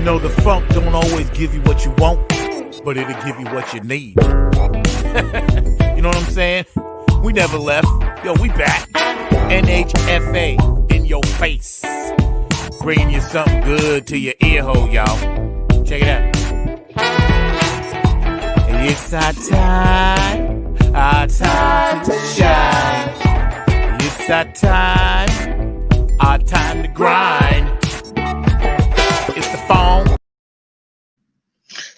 You know the funk don't always give you what you want, but it'll give you what you need. You know what I'm saying? We never left. Yo, we back. NHFA in your face. Bringing you something good to your ear hole, y'all. Check it out. It's our time to shine. It's our time to grind. It's the phone.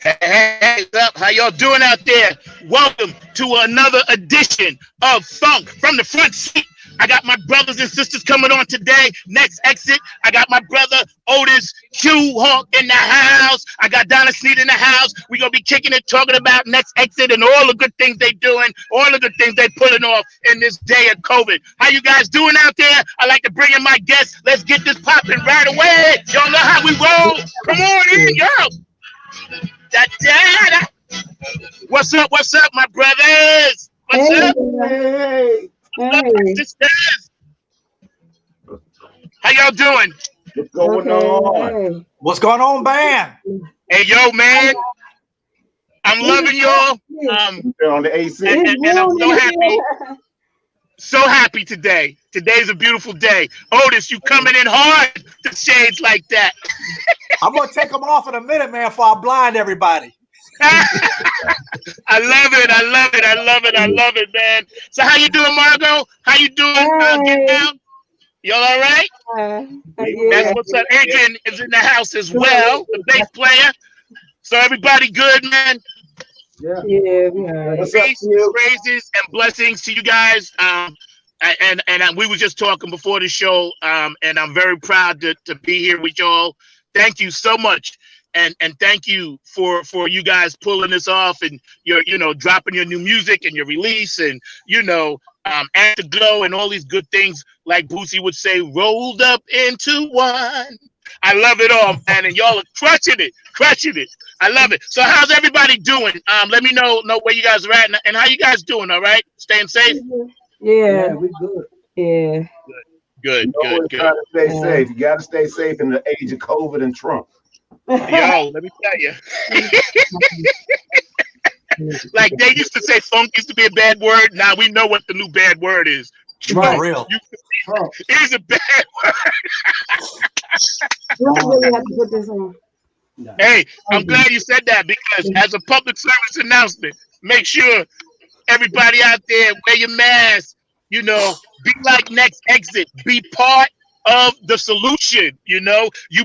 Hey, what's up? How y'all doing out there? Welcome to another edition of Funk from the Front Seat. I got my brothers and sisters coming on today. Next exit, I got my brother Otis Q Hawk in the house. I got Donna Sneed in the house. We're going to be kicking it, talking about Next Exit and all the good things they doing, all the good things they pulling off in this day of COVID. How you guys doing out there? I like to bring in my guests. Let's get this popping right away. Y'all know how we roll. Come on in, yo. Da-da-da. What's up, my brothers? What's up? Hey. How y'all doing? What's going on? What's going on, band? Hey, yo, man. I'm loving y'all. They're on the AC. And I'm so happy. So happy today. Today's a beautiful day. Otis, you coming in hard to shades like that. I'm going to take them off in a minute, man, before I blind everybody. I love it, man. So how you doing, Margot? How you doing? Get down. Y'all all right? That's what's up. Adrian is in the house as well, the bass player. So everybody good, man? Yeah. Peace, praises, and blessings to you guys. And we were just talking before the show, and I'm very proud to be here with y'all. Thank you so much. And thank you for you guys pulling this off and your dropping your new music and your release and Afterglow and all these good things, like Boosie would say, rolled up into one. I love it all, man, and y'all are crushing it. I love it. So how's everybody doing? Let me know where you guys are at and how you guys doing. All right, staying safe. Yeah, we good. Yeah. Good. Try to stay safe. You got to stay safe in the age of COVID and Trump. Yo, let me tell you. Like they used to say funk used to be a bad word. Now we know what the new bad word is. Right. Real. It is a bad word. You really have to put this on. Hey, I'm glad you said that because as a public service announcement, make sure everybody out there wear your mask, be like Next Exit, be part of the solution, you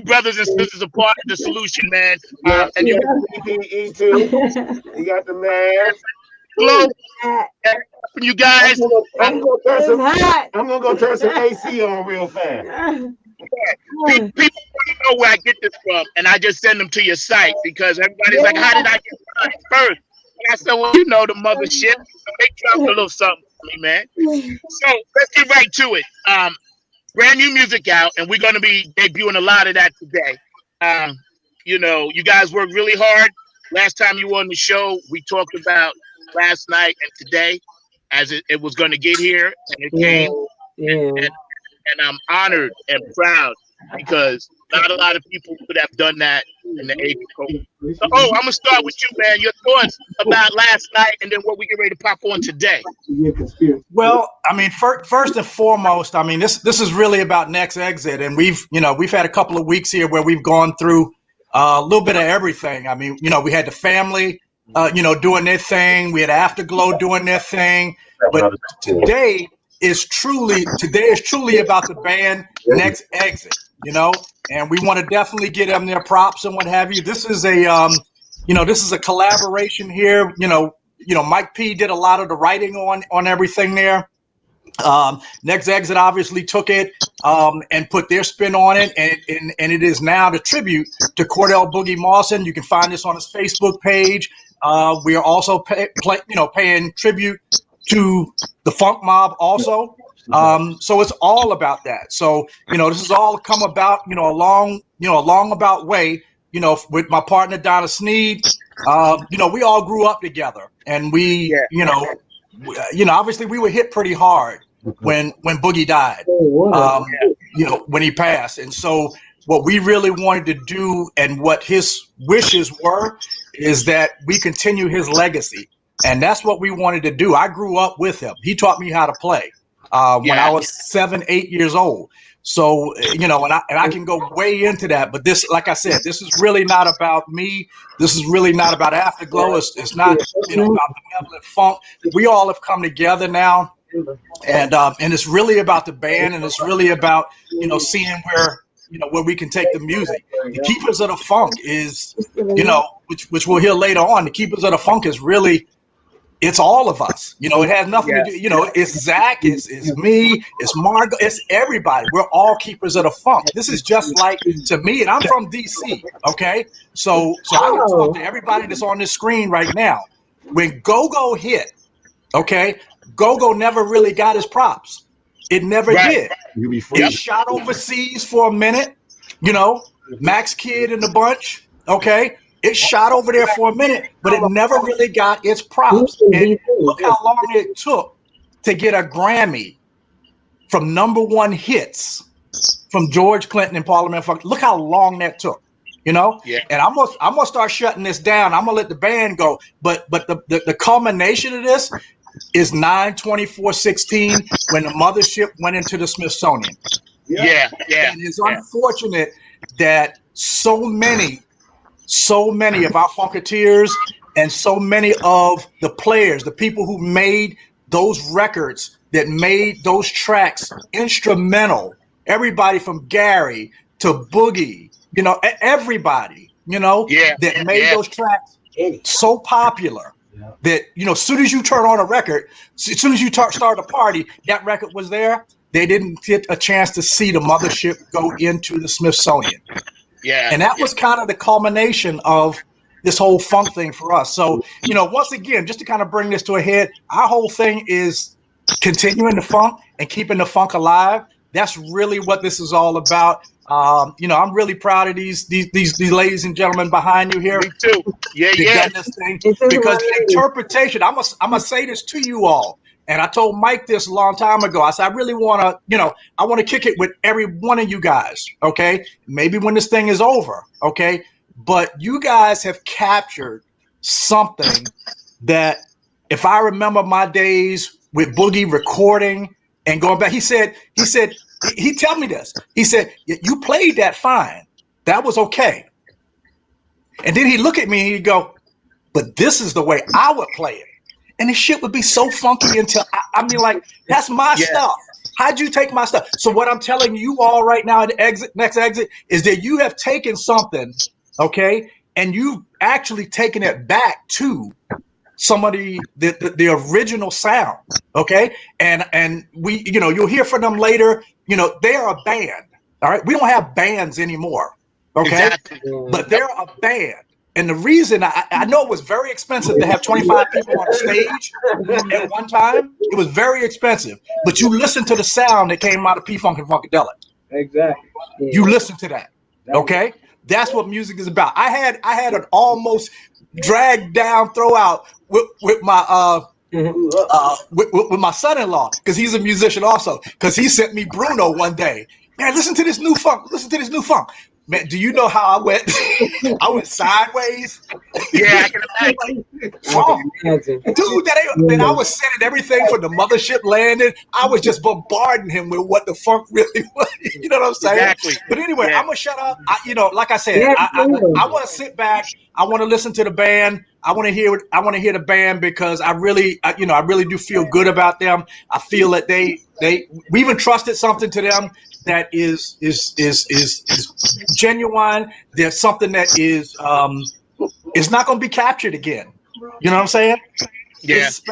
brothers and sisters are part of the solution, man. And you got the PPE too. You got the mask. Hello, you guys. I'm gonna go turn some AC on real fast. People want to know where I get this from, and I just send them to your site because everybody's like, "How did I get mine first?" And I said, "Well, the mothership. So they dropped a little something for me, man." So let's get right to it. Brand new music out, and we're going to be debuting a lot of that today. You guys worked really hard. Last time you were on the show, we talked about last night and today as it was going to get here, and it came. And I'm honored and proud because not a lot of people could have done that in the age of COVID. So, I'm going to start with you, man. Your thoughts about last night and then what we get ready to pop on today. Well, I mean, first and foremost, I mean, this is really about Next Exit. And we've had a couple of weeks here where we've gone through a little bit of everything. I mean, we had the family, doing their thing. We had Afterglow doing their thing. But today is truly about the band Next Exit, and we want to definitely give them their props and what have you. This is a collaboration here. Mike P did a lot of the writing on everything there. Next Exit obviously took it and put their spin on it, and it is now the tribute to Cordell Boogie Mawson. You can find this on his Facebook page. We are also paying tribute to the Funk Mob also. So it's all about that. So, this has all come about, a long about way, with my partner, Donna Sneed. We all grew up together and we, obviously we were hit pretty hard when Boogie died, when he passed. And so what we really wanted to do and what his wishes were is that we continue his legacy. And that's what we wanted to do. I grew up with him. He taught me how to play when I was 7, 8 years old. So, you know, and I can go way into that. But this, like I said, this is really not about me. This is really not about Afterglow. It's not, you know, about the Benevolent Funk. We all have come together now. And it's really about the band, and it's really about, you know, seeing where, you know, where we can take the music. The Keepers of the Funk is, you know, which we'll hear later on. The Keepers of the Funk is really, it's all of us. You know, it has nothing to do, you know, it's Zach, it's me, it's Margo, it's everybody. We're all keepers of the funk. This is just like, to me, and I'm from DC, okay? So I can talk to everybody that's on this screen right now. When Go-Go hit, okay, Go-Go never really got his props. It never did. It shot overseas for a minute, you know, Max Kidd and the bunch, okay? It shot over there for a minute, but it never really got its props. And look how long it took to get a Grammy from #1 hits from George Clinton and Parliament Funk. Look how long that took, you know? Yeah. And I'm gonna start shutting this down. I'm gonna let the band go. But the culmination of this is 9/24/16 when the mothership went into the Smithsonian. Yeah. And it's unfortunate that so many of our Funketeers and so many of the players, the people who made those records, that made those tracks instrumental, everybody from Gary to Boogie, you know, everybody, you know, that made those tracks so popular that, you know, as soon as you turn on a record, as soon as you start a party, that record was there. They didn't get a chance to see the mothership go into the Smithsonian. Yeah. And that was kind of the culmination of this whole funk thing for us. So, you know, once again, just to kind of bring this to a head, our whole thing is continuing the funk and keeping the funk alive. That's really what this is all about. You know, I'm really proud of these ladies and gentlemen behind you here. Me too. Done this thing, because the interpretation, I'm gonna say this to you all. And I told Mike this a long time ago. I said, I really want to, you know, I want to kick it with every one of you guys, okay? Maybe when this thing is over, okay? But you guys have captured something that, if I remember my days with Boogie recording and going back, he told me this. He said, you played that fine. That was okay. And then he'd look at me and he'd go, but this is the way I would play it. And the shit would be so funky until, I mean, like, that's my stuff. How'd you take my stuff? So what I'm telling you all right now at the next exit is that you have taken something, okay, and you've actually taken it back to some of the original sound, okay? And we, you know, you'll hear from them later. You know, they are a band, all right? We don't have bands anymore, okay? Exactly. But they're a band. And the reason, I know it was very expensive to have 25 people on the stage at one time. It was very expensive. But you listen to the sound that came out of P-Funk and Funkadelic. Exactly. Yeah. You listen to that, okay? That's what music is about. I had an almost dragged down throwout with my with my son-in-law, because he's a musician also, because he sent me Bruno one day. Man, listen to this new funk. Listen to this new funk. Man, do you know how I went? I went sideways. Yeah, I can imagine. Dude, I was sending everything from the mothership landing. I was just bombarding him with what the funk really was. You know what I'm saying? Exactly. But anyway, I'm gonna shut up. You know, like I said, I want to sit back. I want to listen to the band. I want to hear the band, because I really do feel good about them. I feel that we even trusted something to them that is genuine. There's something that is not going to be captured again. You know what I'm saying? Yeah. It's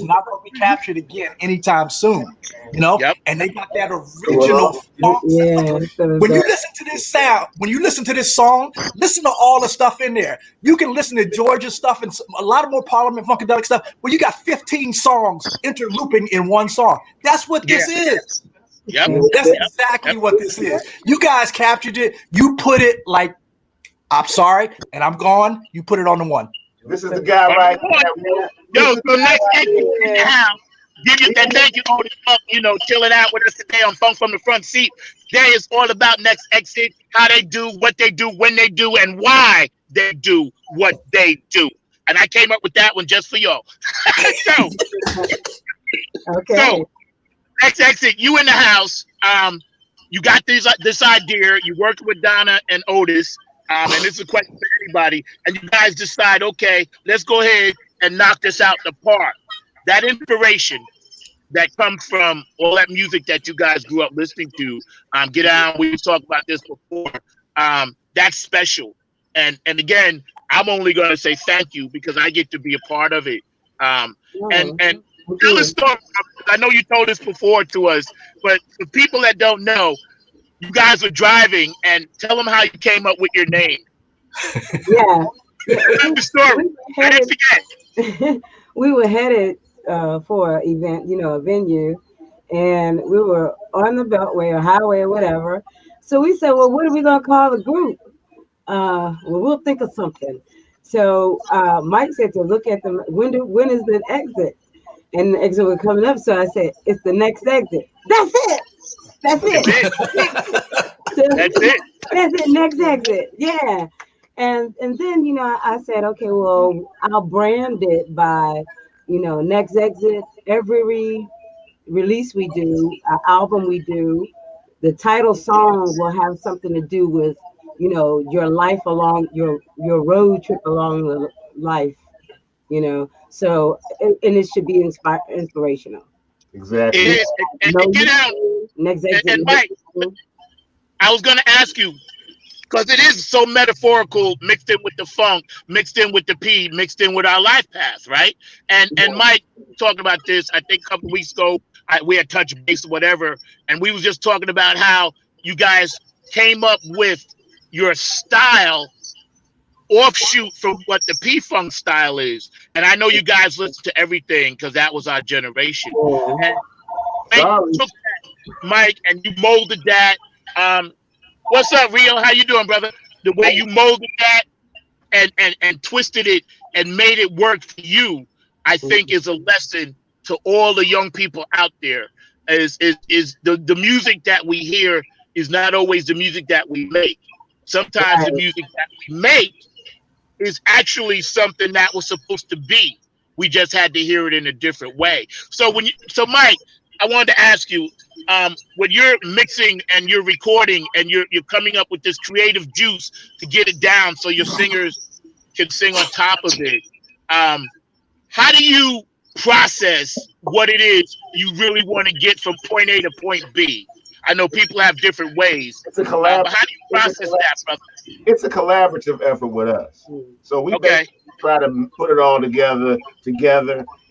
not going to be captured again anytime soon. You know? Yep. And they got that original funk. When you listen to this sound, when you listen to this song, listen to all the stuff in there. You can listen to Georgia's stuff and a lot of more Parliament Funkadelic stuff, where you got 15 songs interlooping in one song. That's what this is. Yep. That's exactly what this is. You guys captured it. You put it like, I'm sorry, and I'm gone. You put it on the one. This is the guy right here. Yo, so next exit give you that. Thank you, Otis, chilling out with us today on Funk from the Front Seat. Today is all about Next Exit, how they do, what they do, when they do, and why they do what they do. And I came up with that one just for y'all. so, Okay. so Next Exit, you in the house. You got this idea. You worked with Donna and Otis, and this is a question for anybody. And you guys decide, okay, let's go ahead and knock this out the park. That inspiration that comes from all that music that you guys grew up listening to. Get down. We've talked about this before. That's special. And again, I'm only going to say thank you because I get to be a part of it. And tell a story. I know you told this before to us, but for people that don't know, you guys were driving, and tell them how you came up with your name. Yeah. The story. I didn't forget. We were headed for an event, a venue, and we were on the Beltway or highway or whatever. So we said, well, what are we going to call the group? Well, we'll think of something. So Mike said to look at the when is the exit? And the exit was coming up. So I said, it's the next exit. That's it. That's it. That's it. That's it. Next exit. Yeah. And then, I said, okay, well, I'll brand it by, Next Exit. Every release we do, album we do, the title song will have something to do with, your life along your road trip along the life, So, and it should be inspirational. Exactly. It is. And get out. Next Exit. And Mike, I was going to ask you, because it is so metaphorical, mixed in with the funk, mixed in with the P, mixed in with our life path, right? And Mike talking about this, I think a couple weeks ago, we had touch base or whatever, and we was just talking about how you guys came up with your style offshoot from what the P-Funk style is. And I know you guys listen to everything because that was our generation. And you took that, Mike, and you molded that. What's up, Rio? How you doing, brother? The way you molded that and twisted it and made it work for you, I think is a lesson to all the young people out there. Is the music that we hear is not always the music that we make. Sometimes the music that we make is actually something that was supposed to be. We just had to hear it in a different way. So Mike, I wanted to ask you, when you're mixing and you're recording and you're coming up with this creative juice to get it down so your singers can sing on top of it, how do you process what it is you really want to get from point A to point B? I know people have different ways. It's a collaborative. But how do you process that, brother? It's a collaborative effort with us. So we try to put it all together,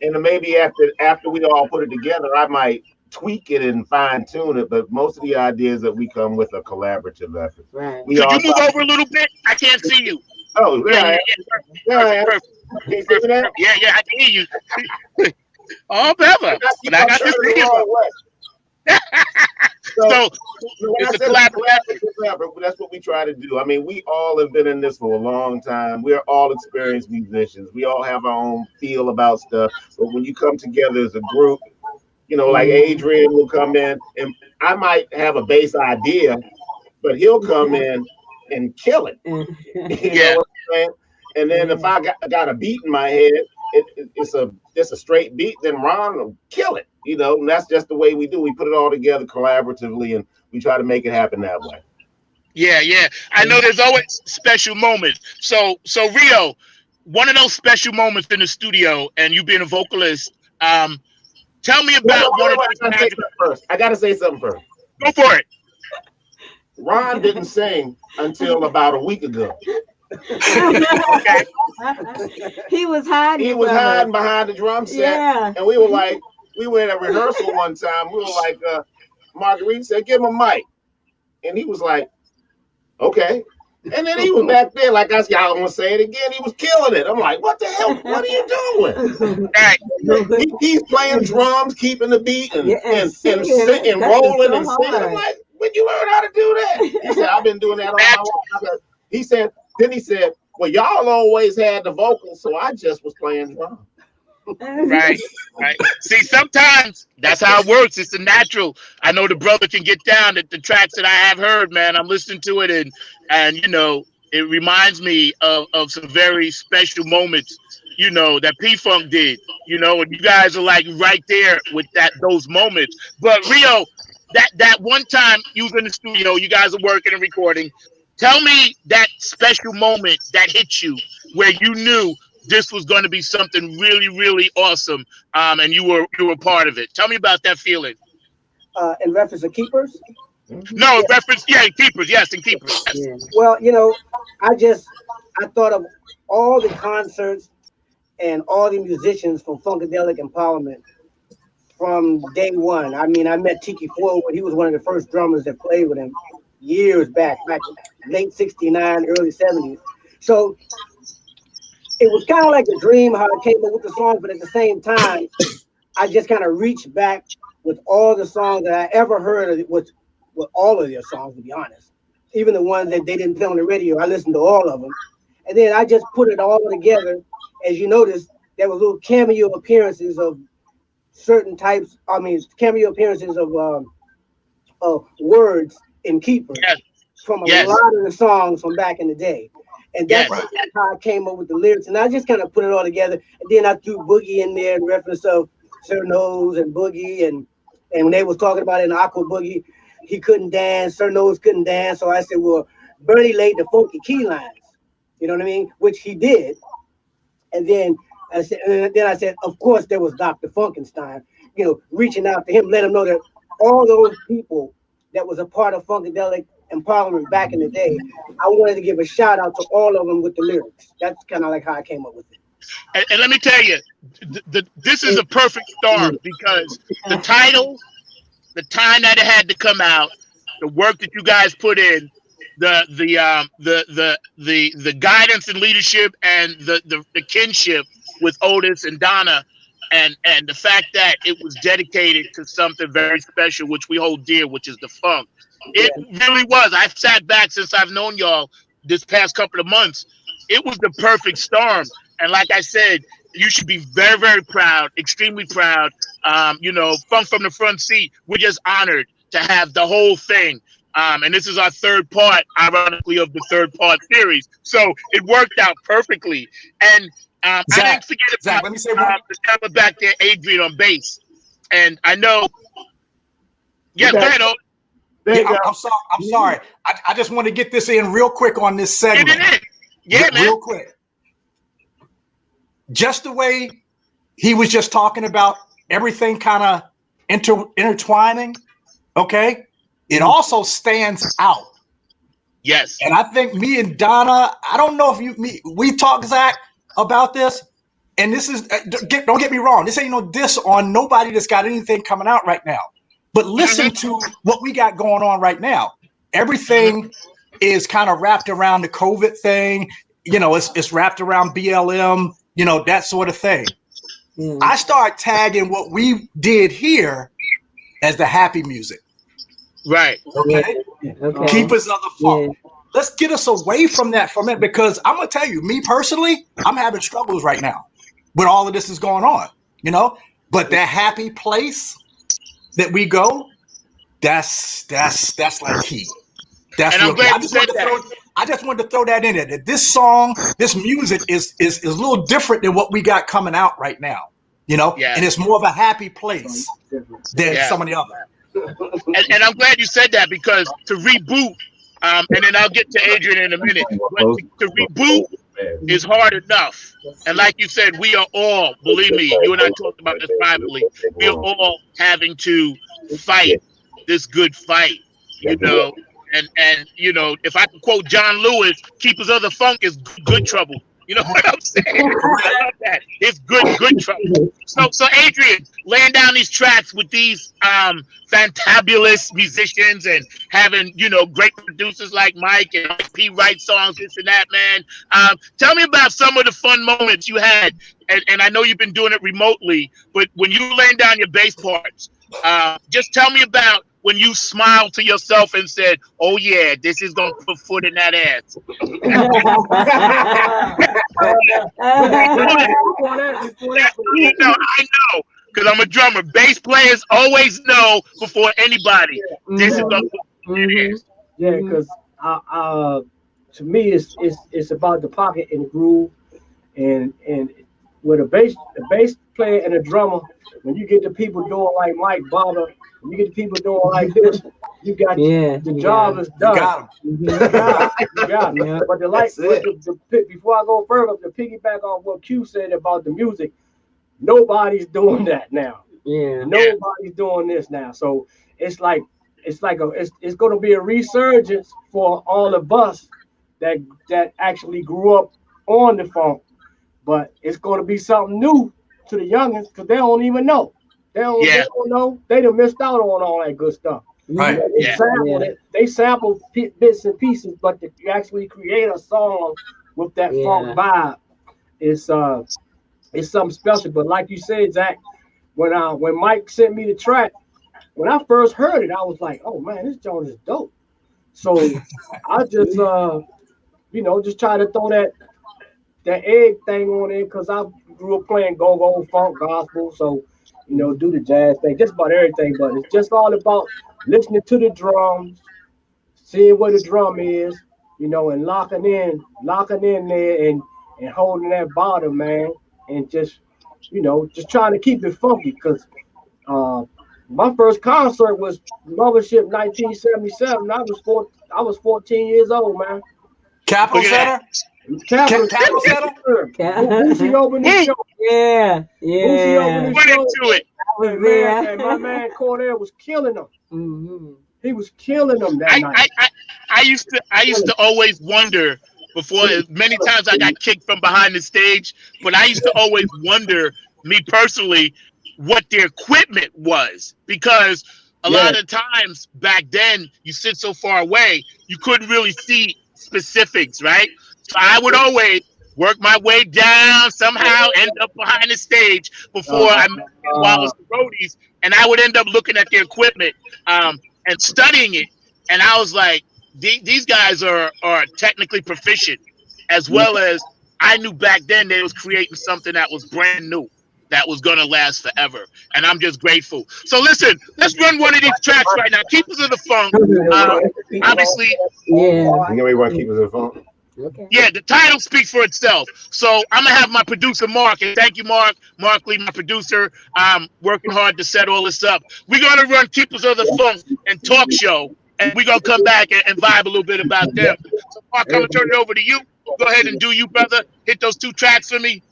and then maybe after we all put it together, I might tweak it and fine tune it. But most of the ideas that we come with are collaborative efforts. Right. Could you move over a little bit? I can't see you. Oh, yeah. Perfect. Yeah, I can hear you. Oh, Beva. But I got to see you. So it's a collaborative effort. That's what we try to do. I mean, we all have been in this for a long time. We're all experienced musicians. We all have our own feel about stuff. But when you come together as a group, like Adrian will come in, and I might have a bass idea, but he'll come in and kill it. You know what I'm saying? And then if I got a beat in my head, it's a straight beat, then Ron will kill it. And that's just the way we do. We put it all together collaboratively, and we try to make it happen that way. Yeah. I know there's always special moments. So Rio, one of those special moments in the studio, and you being a vocalist, tell me about one of those. First, I got to say something first. Go for it. Ron didn't sing until about a week ago. Okay. He was hiding. He was hiding behind the drum set, and we were in a rehearsal one time. We were like, Marguerite said, "Give him a mic," and he was like, "Okay." And then he was back there, like I don't want to say it again. He was killing it. I'm like, "What the hell? What are you doing?" He's playing drums, keeping the beat, and singing, rolling and singing. I'm like, "When you learn how to do that?" He said, "I've been doing that all my life." He said, "Well, y'all always had the vocals, so I just was playing drums." Right. Right. See, sometimes that's how it works. It's a natural. I know the brother can get down at the tracks that I have heard, man. I'm listening to it, and it reminds me of some very special moments, that P Funk did, and you guys are like right there with those moments. But Rio, that one time you was in the studio, you guys are working and recording. Tell me that special moment that hit you where you knew this was going to be something really, really awesome, and you were part of it. Tell me about that feeling. In reference to keepers. No, reference, in Keepers, yes, in Keepers. Yes. Yeah. Well, I thought of all the concerts and all the musicians from Funkadelic Empowerment from day one. I mean, I met Tiki Ford when he was one of the first drummers that played with him years back late '69, early '70s. So it was kind of like a dream how I came up with the songs, but at the same time, I just kind of reached back with all the songs that I ever heard with all of their songs, to be honest. Even the ones that they didn't play on the radio, I listened to all of them. And then I just put it all together. As you notice, there were little cameo appearances of certain types, cameo appearances of words in Keepers from a lot of the songs from back in the day. And that's how I came up with the lyrics. And I just kind of put it all together. And then I threw Boogie in there in reference of Sir Nose and Boogie. And when they was talking about it in Aqua Boogie, he couldn't dance, Sir Nose couldn't dance. So I said, well, Bernie laid the funky key lines. You know what I mean? Which he did. And then I said, of course, there was Dr. Funkenstein, reaching out to him, let him know that all those people that was a part of Funkadelic Empowerment back in the day, I wanted to give a shout out to all of them with the lyrics. That's kind of like how I came up with it. And let me tell you, this is a perfect storm because the title, the time that it had to come out, the work that you guys put in, the guidance and leadership, and the kinship with Otis and Donna, and the fact that it was dedicated to something very special, which we hold dear, which is the funk. It really was. I've sat back since I've known y'all this past couple of months. It was the perfect storm. And like I said, you should be very, very proud, extremely proud. Funk from the front seat. We're just honored to have the whole thing. And this is our third part, ironically, of the third part series. So it worked out perfectly. And Zach, I didn't forget about Zach, let me say one. the gentleman back there, Adrian, on bass. And I know. Yeah, go ahead, Otis. I'm sorry. I just want to get this in real quick on this segment. Get it in. Yeah, man. Real quick. Just the way he was just talking about everything kind of intertwining, okay? It also stands out. Yes. And I think me and Donna, I don't know if we talked, Zach, about this. And this is, don't get me wrong, this ain't no diss on nobody that's got anything coming out right now. But listen to what we got going on right now. Everything is kind of wrapped around the COVID thing. It's wrapped around BLM, that sort of thing. I start tagging what we did here as the happy music. Right. Okay. Keepers of the funk. Let's get us away from that for a minute, because I'm going to tell you, me personally, I'm having struggles right now with all of this is going on, but that happy place that we go, that's like key. That's and I'm glad I just wanted to throw that in there. That this song, this music is a little different than what we got coming out right now. And it's more of a happy place than some of the other. And I'm glad you said that, because to reboot, and then I'll get to Adrian in a minute. But to reboot is hard enough. And like you said, we are all, believe me, you and I talked about this privately, we are all having to fight this good fight, And if I can quote John Lewis, keepers of the funk is good trouble. You know what I'm saying? I love that. It's good trouble. So Adrian, laying down these tracks with these fantabulous musicians and having, great producers like Mike and P write songs, this and that, man. Tell me about some of the fun moments you had. And I know you've been doing it remotely, but when you were laying down your bass parts, just tell me about when you smiled to yourself and said, "Oh yeah, this is gonna put foot in that ass"? You know, I know, because I'm a drummer. Bass players always know before anybody this is gonna put foot in that ass. Yeah, because to me, it's about the pocket and the groove, and with a bass player and a drummer, when you get the people doing like Mike Bobber, when you get the people doing like this, you got the job is done. You got him. You got it. But before I go further, to piggyback on what Q said about the music, nobody's doing that now. Yeah. Nobody's doing this now. So it's like it's going to be a resurgence for all of us that actually grew up on the funk, but it's going to be something new to the youngins because they don't even know. They don't know. They done missed out on all that good stuff. Right. They sample bits and pieces, but to actually create a song with that funk vibe is something special. But like you said, Zach, when Mike sent me the track, when I first heard it, I was like, "Oh man, this joint is dope." So I just just try to throw that egg thing on it because I grew up playing go-go, funk, gospel, so do the jazz thing, just about everything. But it's just all about listening to the drums, seeing where the drum is, and locking in there and holding that bottom, man, and just trying to keep it funky because my first concert was Mothership 1977. I was 14 years old, man. Capitol Center? Capitol Center? Boosie opened the show. Yeah. Boosie opened the show. Into it. And my man Cornell was killing them. Mm-hmm. He was killing them that night. I used to always wonder before, many times I got kicked from behind the stage, but I used to always wonder, me personally, what their equipment was, because a lot of times back then you sit so far away you couldn't really see specifics, right? So I would always work my way down, somehow end up behind the stage before I met Wallace the roadies, and I would end up looking at their equipment and studying it, and I was like, these guys are technically proficient, as well as I knew back then they was creating something that was brand new, that was going to last forever. And I'm just grateful. So listen, let's run one of these tracks right now. Keepers of the Funk. Obviously. Yeah. You know we want Keepers of the Funk? Okay. Yeah, the title speaks for itself. So I'm going to have my producer, Mark, and thank you, Mark Lee, my producer, working hard to set all this up. We're going to run Keepers of the Funk and talk show, and we're going to come back and vibe a little bit about them. So Mark, I'm going to turn it over to you. Go ahead and do you, brother. Hit those 2 tracks for me.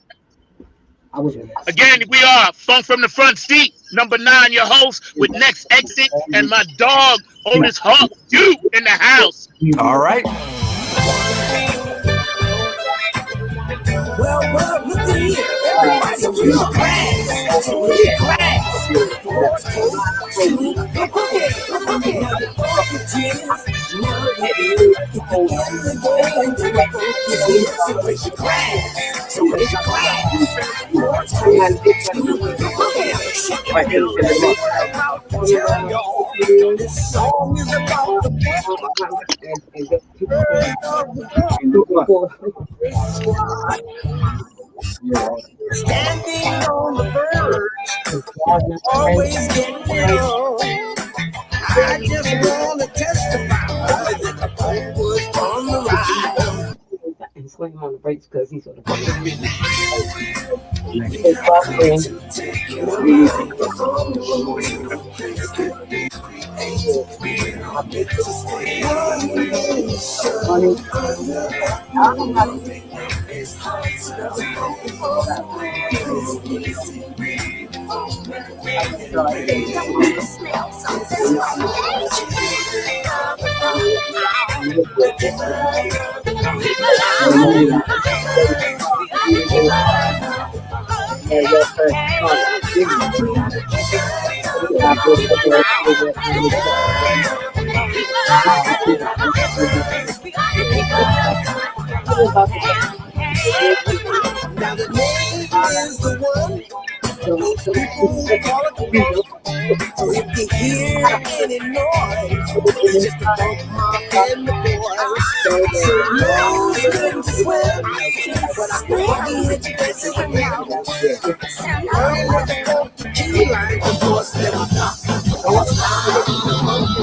Again, we are Funk from the Front Seat, number 9, your host with Next Exit, and my dog, Otis Hawk, you in the house. All right. Well, look at here. Everybody's real class. Real class. This song is about the standing on the verge, always getting on. I just want to testify that the boat was on the ride. And slam on the brakes because he's sort of Now the name is the one People call it the funk. So if you hear any noise, it's just the funk mom and the boys. So nose couldn't swim, but I can hear you dancing around. Running with the funk key line, the boys never stop. Don't stop.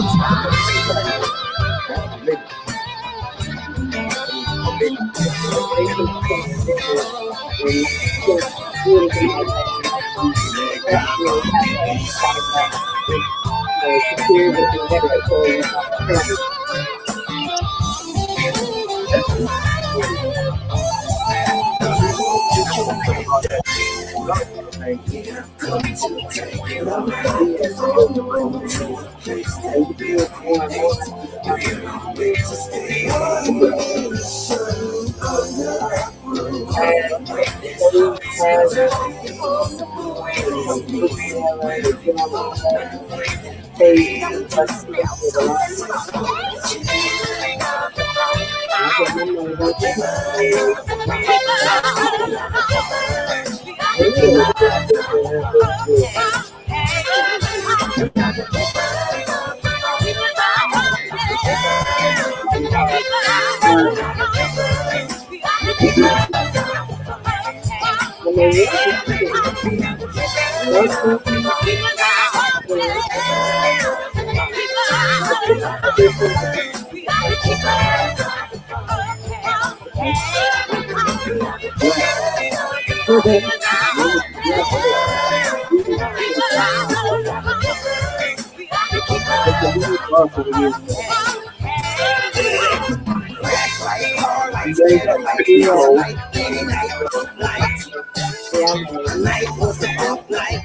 Night was the funk night.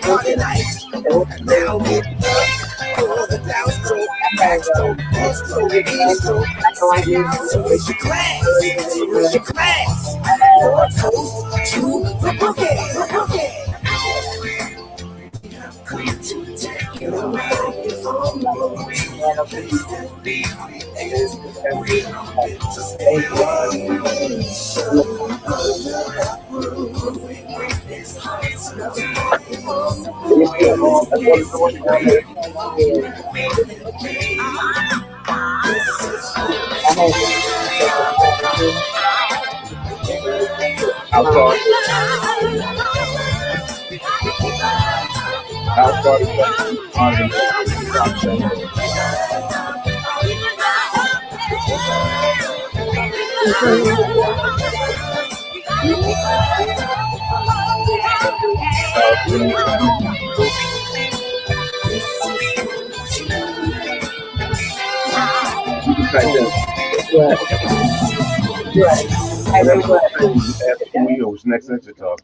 Party night. Now get up for the down stroke, back stroke, front stroke, east stroke. So raise your glass, so raise your glass. For a toast to the boogie. Come to take you around on the road. To stay Next exit talk.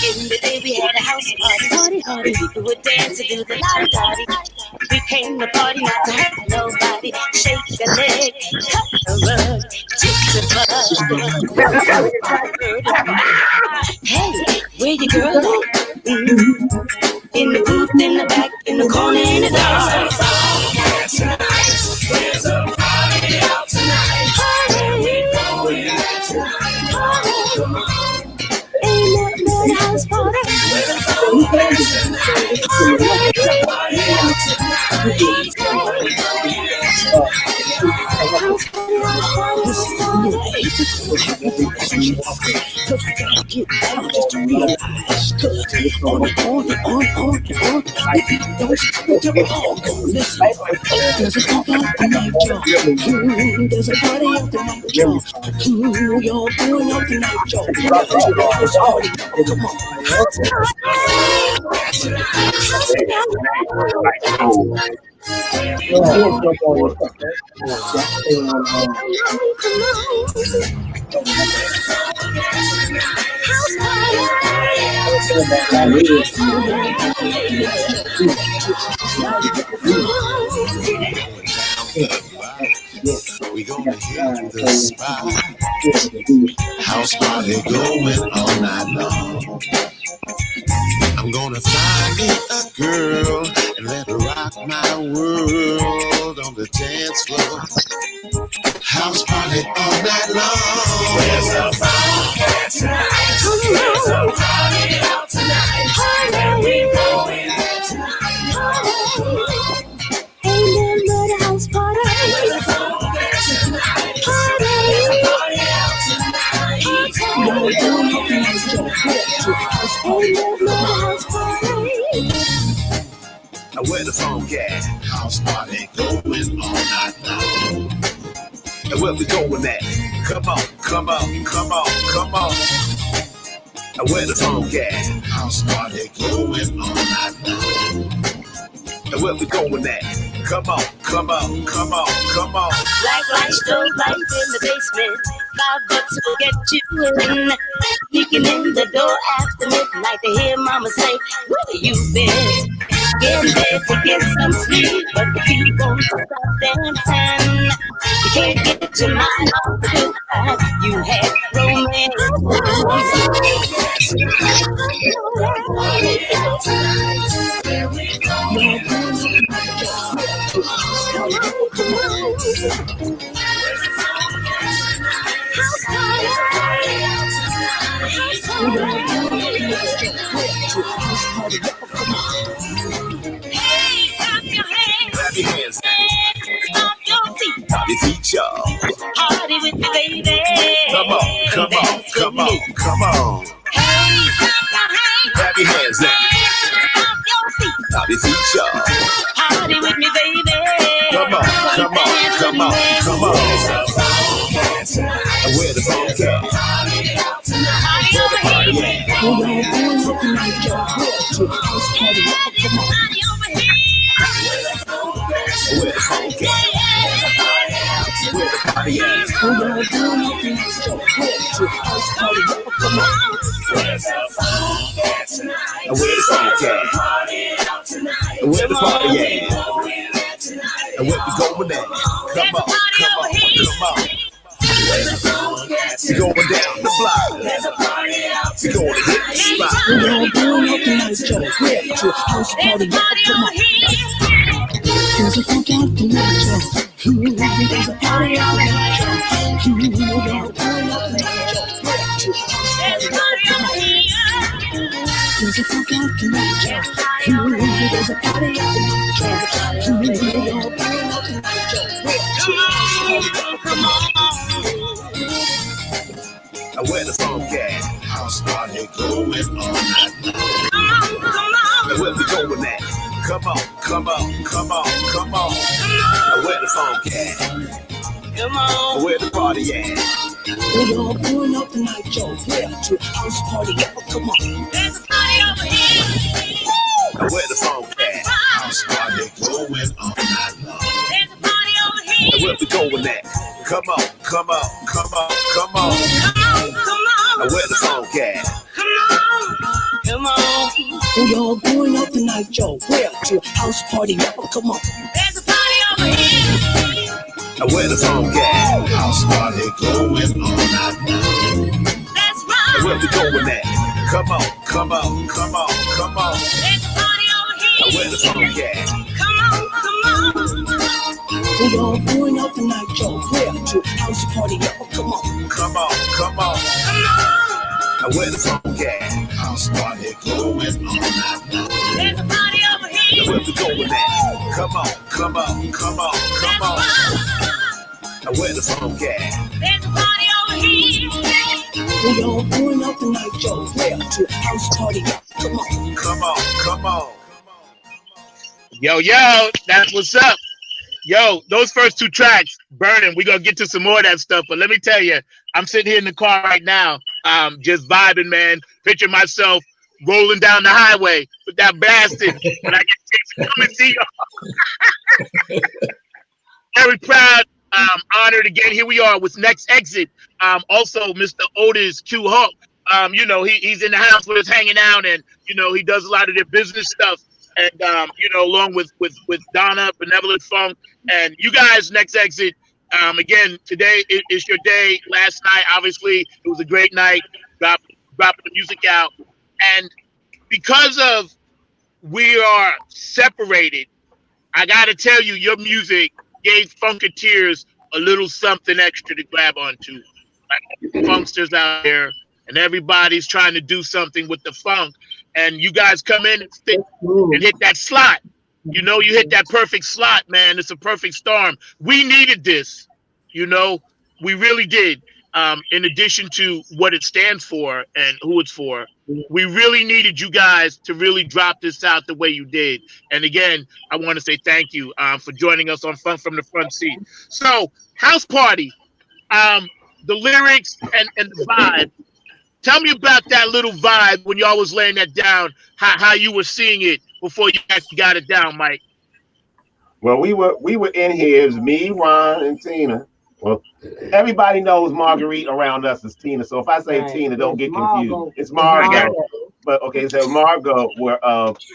In the day we had a house party. People would dance and do the lottie. We came to party not to hurt nobody. Shake a leg, cut a rug, take the bug. Hey, where your girl at? In the booth, in the back, in the corner, in the dark. There's a party out tonight. We're going out tonight. Come on. Ain't no house party. There's a party out tonight. Party out tonight. Cause we gotta get down just to realize. Cause on, don't stop till we all go. Listen, there's a party out tonight, y'all. There's a party out tonight, y'all. Y'all going out tonight, y'all. Come on. We gonna hit the spot. House party going all night long. I'm gonna find me a girl and let her rock my world on the dance floor. House party all night long. There's a party tonight. There's a party out tonight. Where we going tonight? Ain't nothing but a house party. There's a party tonight. There's a party out tonight. Ain't nothing but a house party. Now where the funk at? House party going all night long. And where we going at? Come on, come on, come on, come on. Now where the funk at? House party going all night long. And where we going at? Come on, come on, come on, come on. Black light, strobe light in the basement. $5 will get you in. Peeking in the door after midnight to hear mama say, where you been? Get in bed to get some sleep, but the feet won't stop dancing. You can't get your mind off the good times you had romance. Clap your hands, stomp your feet, y'all. Party with me, baby. Come on, come on, come on, come on. Hey, clap your hands. Clap your hands now. Stomp your feet. Top your feet, y'all. Party with me, baby. Come on, come on, come on, come on. And where the funk at? Party over here. Party over here. Where the funk at? Where the party at? And where the funk at? And where the party at? And where we going at? Come on, come on, come on. We going down the block. We going to hit the spot. There's a funk out tonight, y'all. There's a party out tonight, y'all. There's a party out here. There's a funk out tonight, y'all. There's a party out tonight, y'all. Come on. And where the funk at? House party going all night long. And where we going at? Come on, come on, come on, come on. And where the funk at? Come on. And where the party at? We're all going out tonight, y'all. Yeah, to a house party. Yeah, come on. There's a party over here. And where the funk at? House party going all night long. There's a party over here. And where we going at? Come on, come on, come on, come on. Come on. And where the funk at? Come on. Come on. We're all going out tonight, y'all. Where to a house party. Yeah, come on. There's a party over here. And where the funk at? House party going all night long. That's right. And where we going at? Come on, come on, come on, come on. There's a party over here. And where the funk at? Come on, come on. We're all going out tonight, y'all. Where to a house party. Yeah, come on. Come on, come on. Come on. And where the funk at? House party going all night long. There's a party over And here. where we going at? Come on, come on, come on, come on. And where the funk at? There's a party over here. We're all going out tonight, y'all. Where to a house party. Yeah, come on. Come on, come on. Yo, that's what's up. Yo, those first two tracks, burning. We're gonna get to some more of that stuff. But let me tell you, I'm sitting here in the car right now, just vibing, man. Picture myself rolling down the highway with that blasted when I get to come and see y'all. Very proud, honored again. Here we are with Next Exit. Also, Mr. Otis Q Hawk. You know, he's in the house with us hanging out, and you know, he does a lot of their business stuff. And you know, along with Donna, Benevolent Funk, and you guys, Next Exit. Again, today is your day. Last night, obviously, it was a great night. Dropping the music out, and because of we are separated, I gotta tell you, your music gave Funketeers a little something extra to grab onto. Like funksters out there, and everybody's trying to do something with the funk, and you guys come in and stick and hit that slot. You know, you hit that perfect slot, man. It's a perfect storm. We needed this, you know, we really did. In addition to what it stands for and who it's for, we really needed you guys to really drop this out the way you did. And again, I want to say thank you for joining us on Funk from the Front Seat. So, House Party, the lyrics and the vibe. Tell me about that little vibe when y'all was laying that down, how you were seeing it before you actually got it down, Mike. Well, we were in here. It was me, Ron, and Tina. Well, everybody knows Marguerite around us is Tina. So if I say Tina, don't get confused. It's Margot. But okay, so Margot were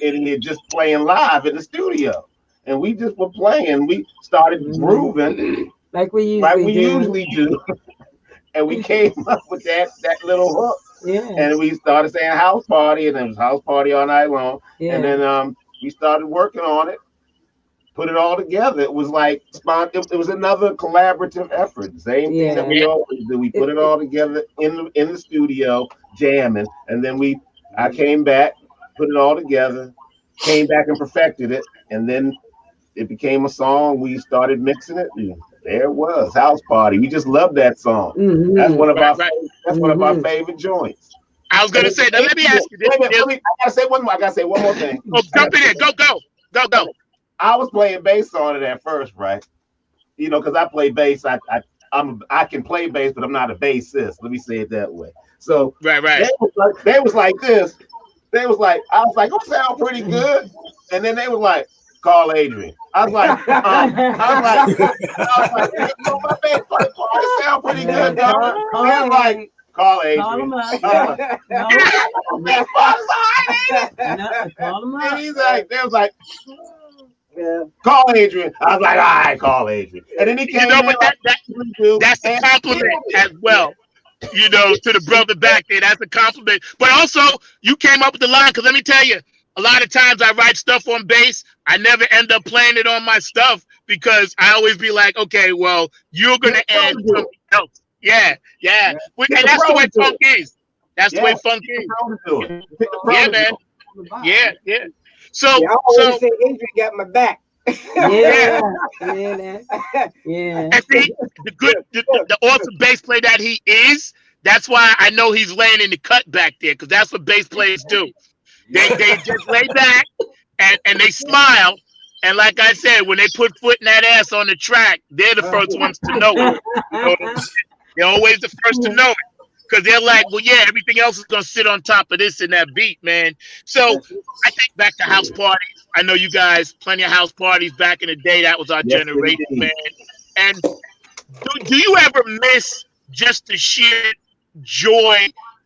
in here just playing live in the studio, and we just were playing. We started grooving like we usually do. And we came up with that little hook. Yeah. And we started saying house party, and it was house party all night long. Yeah. And then we started working on it, put it all together. It was like it was another collaborative effort. Same thing that we always do. We put it all together in the studio, jamming, and then I came back, put it all together, came back and perfected it, and then it became a song. We started mixing it. And there it was, House Party. We just love that song. Mm-hmm. That's one of our one of our favorite joints. I was gonna say, now let me ask you this. I gotta say one more thing. Oh, jump in there. Go. I was playing bass on it at first, right? You know, because I play bass. I can play bass, but I'm not a bassist. Let me say it that way. So right. They was like this. They was like, I was like, "Oh, sound pretty good," and then they was like, "Call Adrian." I was like, you know, my bass player, it sound pretty good, dog. They was like, "Call Adrian." And he's like, they was like, "Call Adrian." I was like, "All right, call Adrian." And then he came. You know, but that's a compliment as well. You know, to the brother back there, that's a compliment. But also, you came up with the line, because let me tell you, a lot of times I write stuff on bass. I never end up playing it on my stuff because I always be like, okay, well, you're going to add something else. Yeah. And that's the way funk is. That's the way funk is. Yeah, man. Yeah. So, I always say Adrian got my back. Yeah. And see, the awesome bass player that he is, that's why I know he's laying in the cut back there, because that's what bass players do. They just lay back and they smile. And like I said, when they put foot in that ass on the track, they're the first ones to know it. You know what I'm saying? They're always the first to know it. Because they're like, well, yeah, everything else is going to sit on top of this and that beat, man. So I think back to house parties. I know you guys, plenty of house parties back in the day. That was our generation, man. And do you ever miss just the sheer joy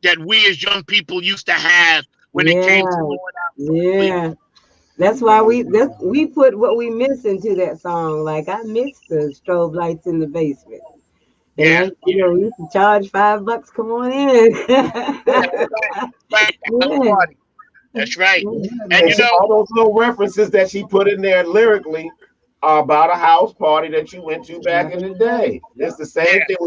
that we as young people used to have when it came to going out? Yeah. That's why we put what we miss into that song. Like, I miss the strobe lights in the basement. And we used to charge $5. Come on in. That's right. And you know, all those little references that she put in there lyrically are about a house party that you went to back in the day. It's the same thing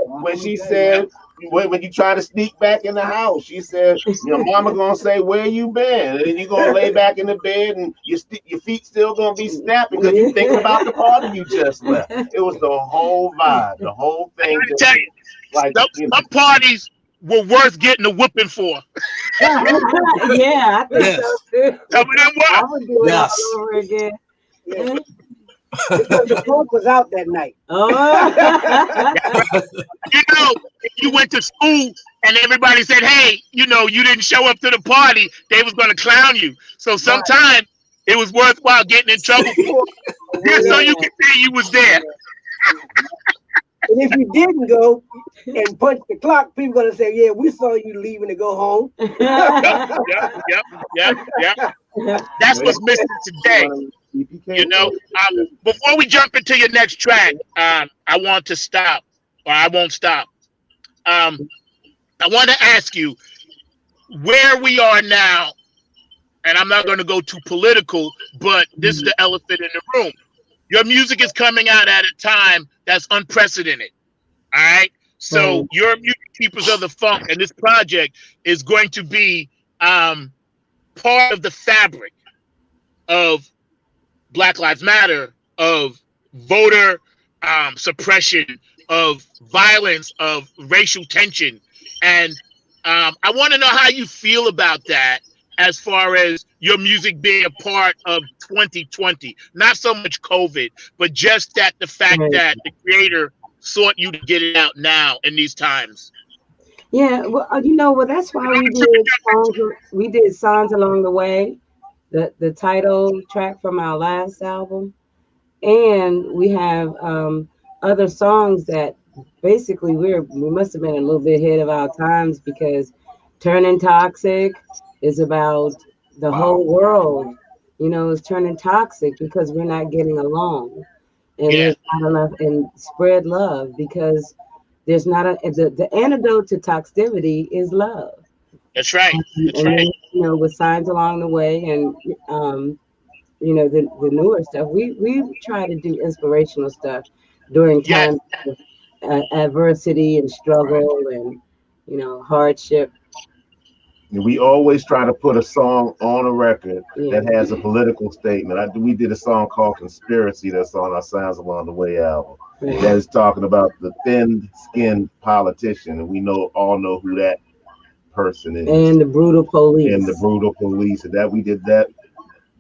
when she said when you try to sneak back in the house. She said, your mama gonna say, "Where you been?" And then you gonna lay back in the bed and your feet still gonna be snapping because you thinking about the party you just left. It was the whole vibe, the whole thing. I tell you, like some parties were worth getting a whipping for. I think so too. Some of them were. I would do it all over again. Because the smoke was out that night. You know, if you went to school and everybody said, "Hey, you know, you didn't show up to the party," they was going to clown you. So sometimes it was worthwhile getting in trouble for, just so you could say you was there. And if you didn't go and punch the clock, people gonna say, "Yeah, we saw you leaving to go home." Yep. That's what's missing today. You know, before we jump into your next track, I want to stop, or I won't stop. I want to ask you where we are now, and I'm not going to go too political, but this is the elephant in the room. Your music is coming out at a time that's unprecedented. All right. So your music Keepers of the Funk and this project is going to be part of the fabric of Black Lives Matter, of voter suppression, of violence, of racial tension. And I want to know how you feel about that as far as your music being a part of 2020. Not so much COVID, but just that the fact that the creator sought you to get it out now in these times. Yeah, well, that's why we did songs along the way, the title track from our last album, and we have other songs that basically we must have been a little bit ahead of our times, because Turning Toxic is about the whole world, is turning toxic because we're not getting along, and there's not enough, and Spread Love, because there's not the antidote to toxicity is love. That's right. That's and right. then, with Signs Along the Way, and the newer stuff, we try to do inspirational stuff during times of adversity and struggle and hardship. We always try to put a song on a record that has a political statement. We did a song called Conspiracy that's on our Signs Along the Way album. That is talking about the thin-skinned politician, and we all know who that person is. And the brutal police. And that we did that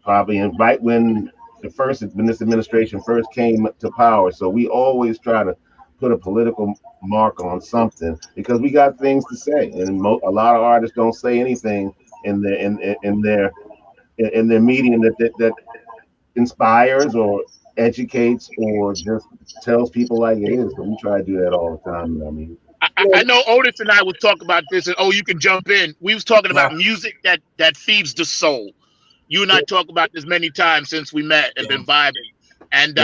probably right when this administration first came to power. So we always try to put a political mark on something because we got things to say, and a lot of artists don't say anything in their medium that inspires or educates or just tells people like it is. But we try to do that all the time. I mean, I know Otis and I would talk about this, and you can jump in. We was talking about music that feeds the soul. You and I talk about this many times since we met and been vibing, and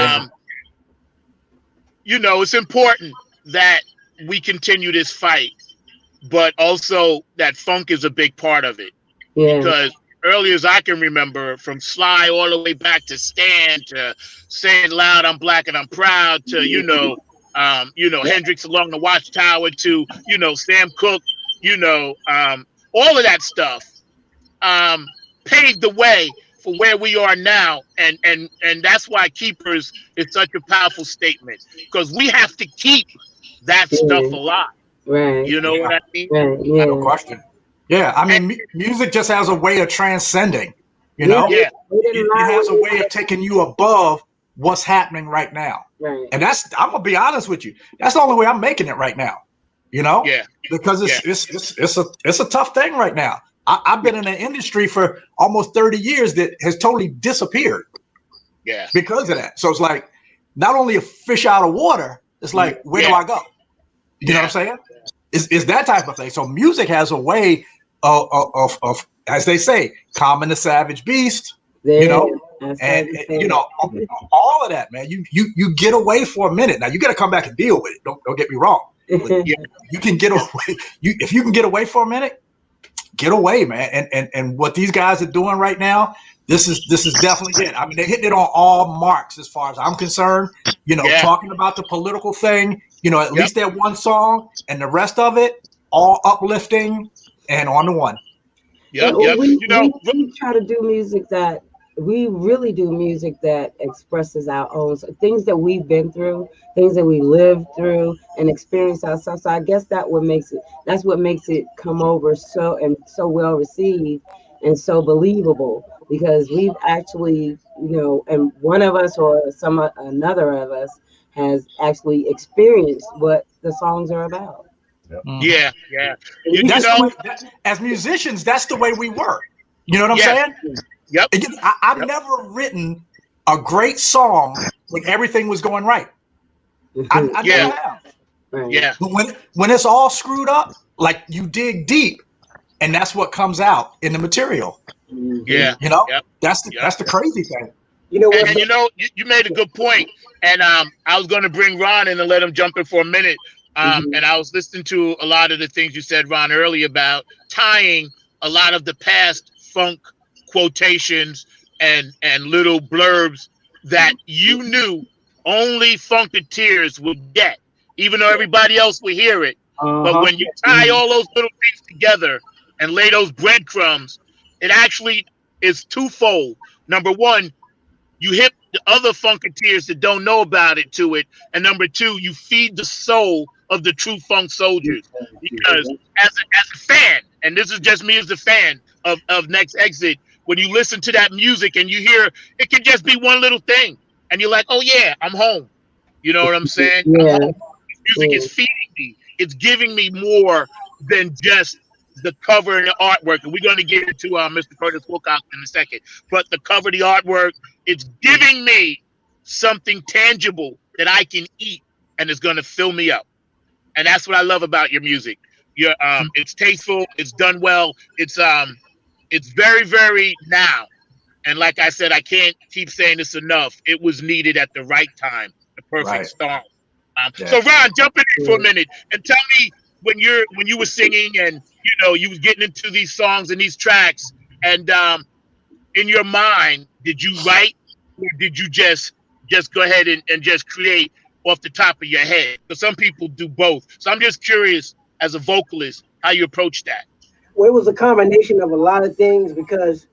it's important that we continue this fight, but also that funk is a big part of it. Because early as I can remember, from Sly all the way back to Stan, to Saying Loud, I'm Black and I'm Proud, to Hendrix Along the Watchtower, to Sam Cooke, all of that stuff paved the way for where we are now, and that's why Keepers is such a powerful statement, because we have to keep that stuff alive. Right. You know what I mean? Right. No question. Yeah, I mean, music just has a way of transcending. It has a way of taking you above what's happening right now. Right. And I'm gonna be honest with you. That's the only way I'm making it right now. Because it's a tough thing right now. I've been in an industry for almost 30 years that has totally disappeared. Yeah. Because of that. So it's like not only a fish out of water, it's like, where do I go? You know what I'm saying? It's that type of thing. So music has a way of as they say, calming the savage beast. All of that, man. You get away for a minute. Now you got to come back and deal with it. Don't get me wrong. You can get away. If you can get away for a minute, get away, man. And what these guys are doing right now, this is definitely it. I mean, they're hitting it on all marks as far as I'm concerned. Talking about the political thing. At least that one song, and the rest of it all uplifting and on the one. We try to do music that we really do music that expresses our own things that we've been through, things that we lived through and experienced ourselves. So I guess that's what makes it come over so well received and so believable, because we've actually, and one of us or another of us has actually experienced what the songs are about. Yeah. As musicians, that's the way we work. You know what I'm saying? Yep. I've never written a great song when everything was going right. I Yeah. never have. Right. Yeah. But when it's all screwed up, like you dig deep, and that's what comes out in the material. Yeah. You know, Yep. that's Yep. the crazy thing. You know what? And you know, you made a good point. And I was going to bring Ron in and let him jump in for a minute. And I was listening to a lot of the things you said, Ron, earlier about tying a lot of the past funk quotations and little blurbs that you knew only Funketeers would get, even though everybody else would hear it. But when you tie all those little things together and lay those breadcrumbs, it actually is twofold. Number one, you hit the other Funketeers that don't know about it to it, and number two, you feed the soul of the true funk soldiers. Because as a fan, and this is just me as a fan of Next Exit, when you listen to that music and you hear it can just be one little thing, and you're like, oh yeah, I'm home. You know what I'm saying? I'm Yeah. home. Music is feeding me. It's giving me more than just the cover and the artwork. And we're going to get into Mr. Curtis Wilcox in a second. But the cover, the artwork, it's giving me something tangible that I can eat and it's going to fill me up. And that's what I love about your music. It's tasteful. It's done well. It's very, very now. And like I said, I can't keep saying this enough. It was needed at the right time, the perfect Right. storm. Yeah. So Ron, jump in for a minute and tell me when you were singing and you was getting into these songs and these tracks, and in your mind, did you write or did you just go ahead and just create off the top of your head? Because some people do both. So I'm just curious, as a vocalist, how you approach that. Well, it was a combination of a lot of things because,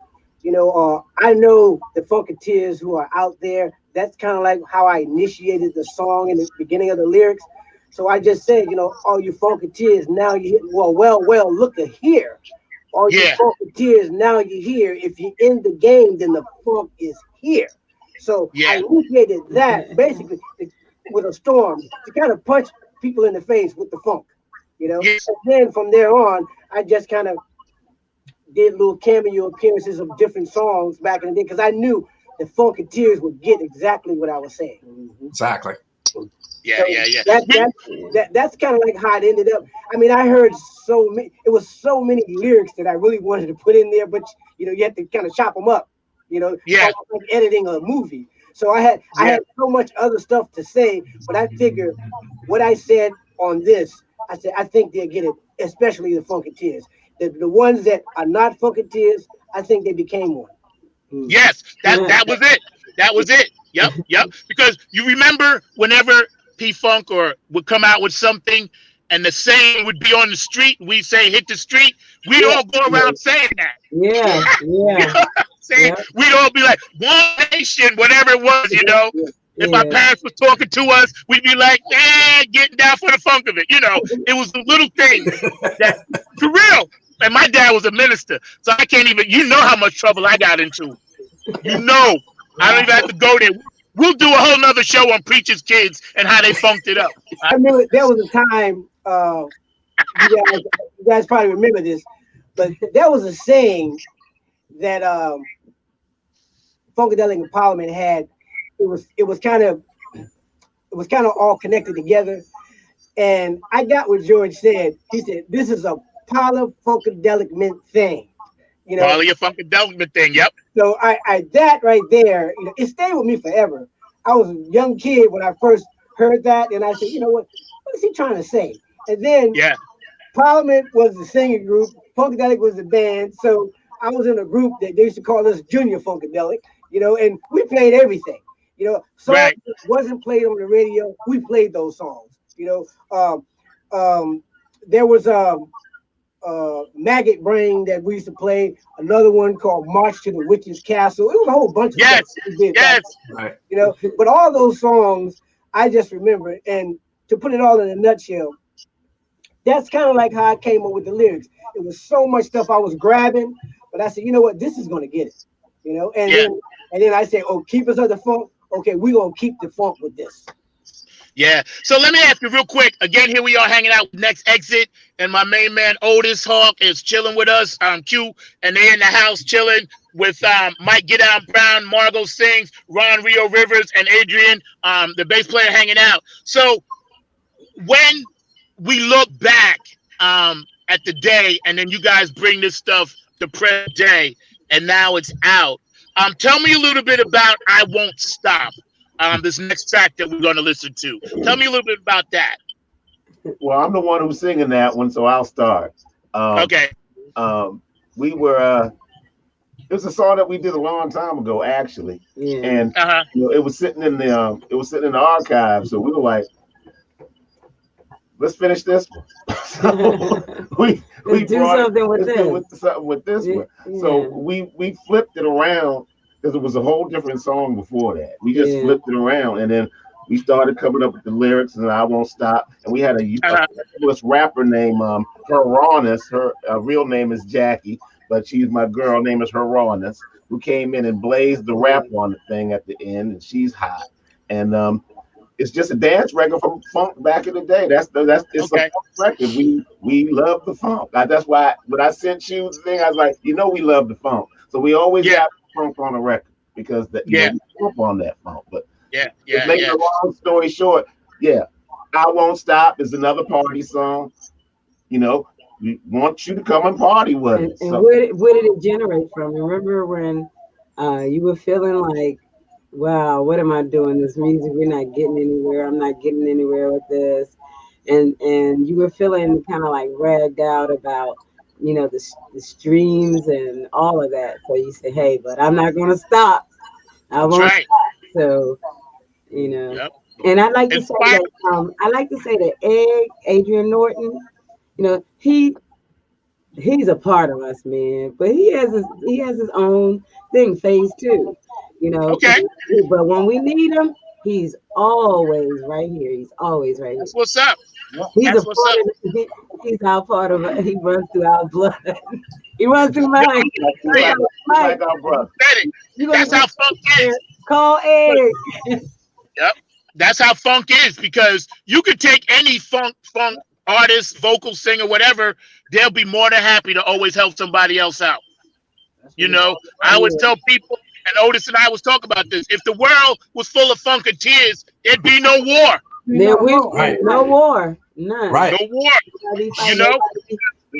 I know the Funketeers who are out there. That's kind of like how I initiated the song in the beginning of the lyrics. So I just said, all you Funketeers, now you well, look at here. All you Yeah. Funketeers, now you here. If you're in the game, then the funk is here. So I Yeah. initiated that basically with a storm to kind of punch people in the face with the funk, Yes. And then from there on, I just kind of did little cameo appearances of different songs back in the day because I knew the Funketeers would get exactly what I was saying. Exactly. Yeah. So Yeah. that's kind of like how it ended up. I mean, I heard so many. It was so many lyrics that I really wanted to put in there, but you had to kind of chop them up. Yeah. Almost like editing a movie. So I had so much other stuff to say, but I figured what I said on this, I said I think they'll get it, especially the Funketeers. The ones that are not Funketeers, I think they became one. Yes, that was it. That was it. Yep. Because you remember whenever P Funk or would come out with something, and the saying would be on the street, we say hit the street. We'd all go around saying that. Yeah. You know what I'm saying? We'd all be like, one nation, whatever it was. If our parents was talking to us, we'd be like, getting down for the funk of it. It was the little things that, for real. And my dad was a minister, so I can't even. You know how much trouble I got into. I don't even have to go there. We'll do a whole nother show on Preacher's Kids and how they funked it up. I remember there was a time, you guys probably remember this, but there was a saying that Funkadelic and Parliament had. It was kind of all connected together. And I got what George said. He said, this is a Funkadelic mint thing. Poly Funkadelic thing, yep. So I that right there, it stayed with me forever. I was a young kid when I first heard that, and I said, what is he trying to say? And then Parliament was the singing group, Funkadelic was the band. So I was in a group that they used to call us Junior Funkadelic, and we played everything. Songs that wasn't played on the radio, we played those songs. There was Maggot Brain that we used to play. Another one called March to the Witch's Castle. It was a whole bunch of stuff we did. Right. But all those songs I just remember. And to put it all in a nutshell, that's kind of like how I came up with the lyrics. It was so much stuff I was grabbing, but I said, you know what, this is gonna get it. And then I said, keepers of the funk. Okay, we're gonna keep the funk with this. Yeah. So let me ask you real quick. Again, here we are hanging out with Next Exit, and my main man Otis Hawk is chilling with us. Q, and they in the house chilling. with Mike Get Out Brown, Margot Sings, Ron Rio Rivers, and Adrian, the bass player, hanging out. So when we look back at the day, and then you guys bring this stuff to present day, and now it's out. Tell me a little bit about "I Won't Stop." This next track that we're going to listen to. Tell me a little bit about that. Well, I'm the one who's singing that one, so I'll start. Okay. We were. It was a song that we did a long time ago, actually, and it was sitting in the archive. So we were like, let's finish this one. So we do something with this. Something with this one. So we flipped it around because it was a whole different song before that. We just flipped it around, and then we started coming up with the lyrics, and "I Won't Stop." And we had a fabulous rapper named Her Rawness. Her real name is Jackie, but she's my girl. Name is Her Rawness, who came in and blazed the rap on the thing at the end, and she's hot. And it's just a dance record from funk back in the day. It's a funk record. We love the funk. That's why when I sent you the thing, I was like, we love the funk. So we always got funk on the record because we grew up on that funk. But to make a long story short, "I Won't Stop" is another party song. We want you to come and party with us. And where did it generate from? Remember when you were feeling like, wow, what am I doing? This music, we're not getting anywhere. I'm not getting anywhere with this. And you were feeling kind of like ragged out about, the streams and all of that. So you said, hey, but I'm not going to stop. I won't stop. So, and I like to say that, Egg, Adrian Norton, he's a part of us, man. But he has his own thing, phase 2. But when we need him, he's always right here. He's always right here. That's what's up. He's our part of it. He runs through our blood. He runs through mine. Like our brother. That's how funk is. Call Egg. Yep. That's how funk is, because you could take any funk artist, vocal singer, whatever, they'll be more than happy to always help somebody else out. I always tell people, and Otis and I was talking about this, if the world was full of funketeers, there'd be no war. No war. None. Right. No war. We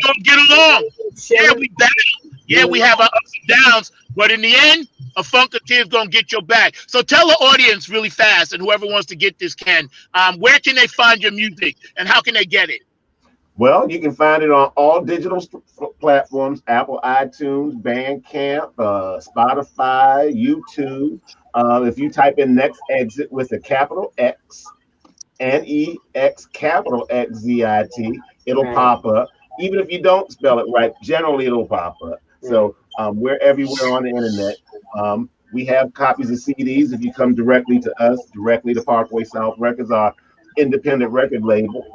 don't get along. Yeah, we battle. Yeah, we have our ups and downs, but in the end, a funketeer's gonna get your back. So tell the audience really fast, and whoever wants to get this can, where can they find your music, and how can they get it? Well, you can find it on all digital platforms: Apple, iTunes, Bandcamp, Spotify, YouTube. If you type in Next Exit with a capital X, NEX capital XZIT, it'll pop up. Even if you don't spell it right, generally it'll pop up. So we're everywhere on the internet. We have copies of CDs. If you come directly to us, directly to Parkway South Records, our independent record label,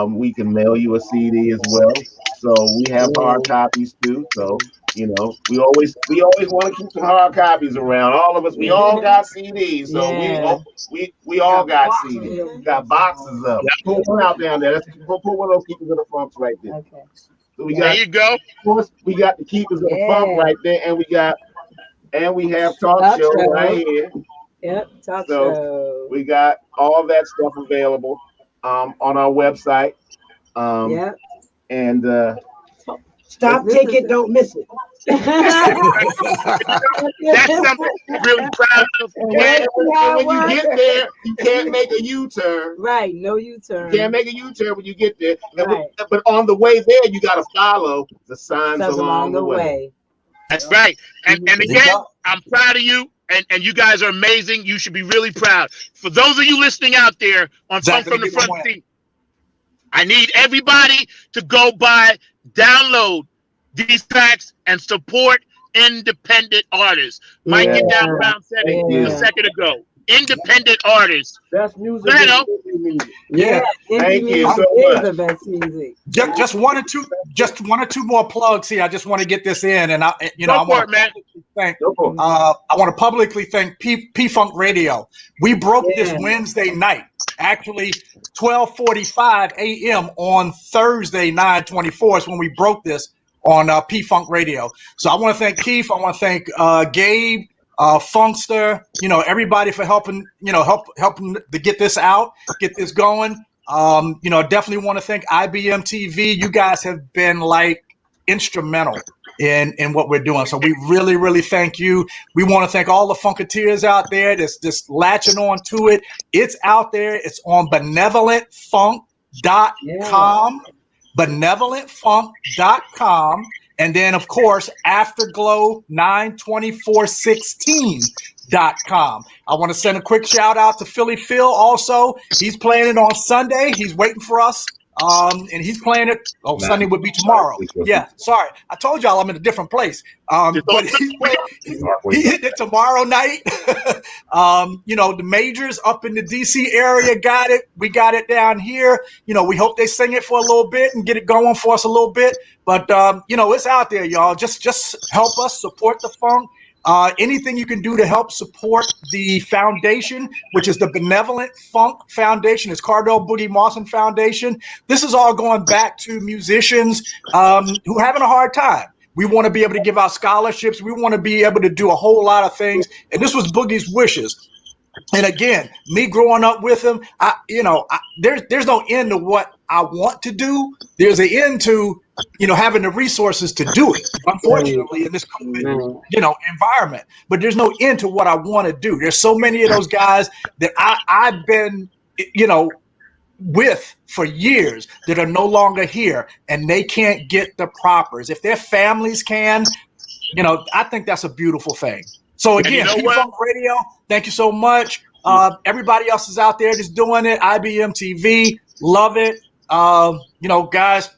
we can mail you a CD as well. So we have hard copies too. So we always want to keep some hard copies around. All of us, we all got CDs. So we all got CDs. We got boxes of them. Put one out down there. Let's put one of those keepers of the funks right there. Okay. So there you go. Of course, we got the keepers of the funk right there, and we have talk show right here. Yep, talk show. We got all that stuff available on our website. And stop, take it, don't miss it. That's something I'm really proud of. And when you get there, you can't make a U-turn. Right, no U-turn. You can't make a U-turn when you get there. But on the way there, you got to follow the signs along the way. That's right. And again, I'm proud of you. And you guys are amazing. You should be really proud. For those of you listening out there on Funk from the Front Seat, I need everybody to go download these tracks and support independent artists. Mike Get Down Brown said it a second ago. Independent artists. Best music. Thank you so much. The best music. Just one or two more plugs here. I just want to get this in, and I want to publicly thank P Funk Radio. We broke this Wednesday night, actually 12:45 a.m. on Thursday 9/24 is when we broke this on P-Funk Radio. So I want to thank Keith. I want to thank Gabe, Funkster, everybody for helping, helping to get this out, get this going. Definitely want to thank IBM TV. You guys have been like instrumental in what we're doing. So we really, really thank you. We want to thank all the Funketeers out there that's just latching on to it. It's out there. It's on benevolentfunk.com, benevolentfunk.com. And then, of course, Afterglow92416.com. I want to send a quick shout out to Philly Phil also. He's playing it on Sunday. He's waiting for us. And he's playing it. Oh, Sunday would be tomorrow. Yeah, sorry. I told y'all I'm in a different place. But he hit it tomorrow night. The majors up in the DC area got it. We got it down here. We hope they sing it for a little bit and get it going for us a little bit. But it's out there, y'all. Just help us support the funk. Anything you can do to help support the foundation, which is the Benevolent Funk Foundation, it's Cardell Boogie Mawson Foundation. This is all going back to musicians who are having a hard time. We want to be able to give out scholarships. We want to be able to do a whole lot of things. And this was Boogie's wishes. And again, me growing up with him, there's no end to what I want to do. There's an end to, having the resources to do it, unfortunately, in this COVID, environment. But there's no end to what I want to do. There's so many of those guys that I've been, with for years that are no longer here, and they can't get the propers. If their families can, I think that's a beautiful thing. So again, P-Funk Radio, thank you so much. Everybody else is out there just doing it. IBM TV, love it. Guys,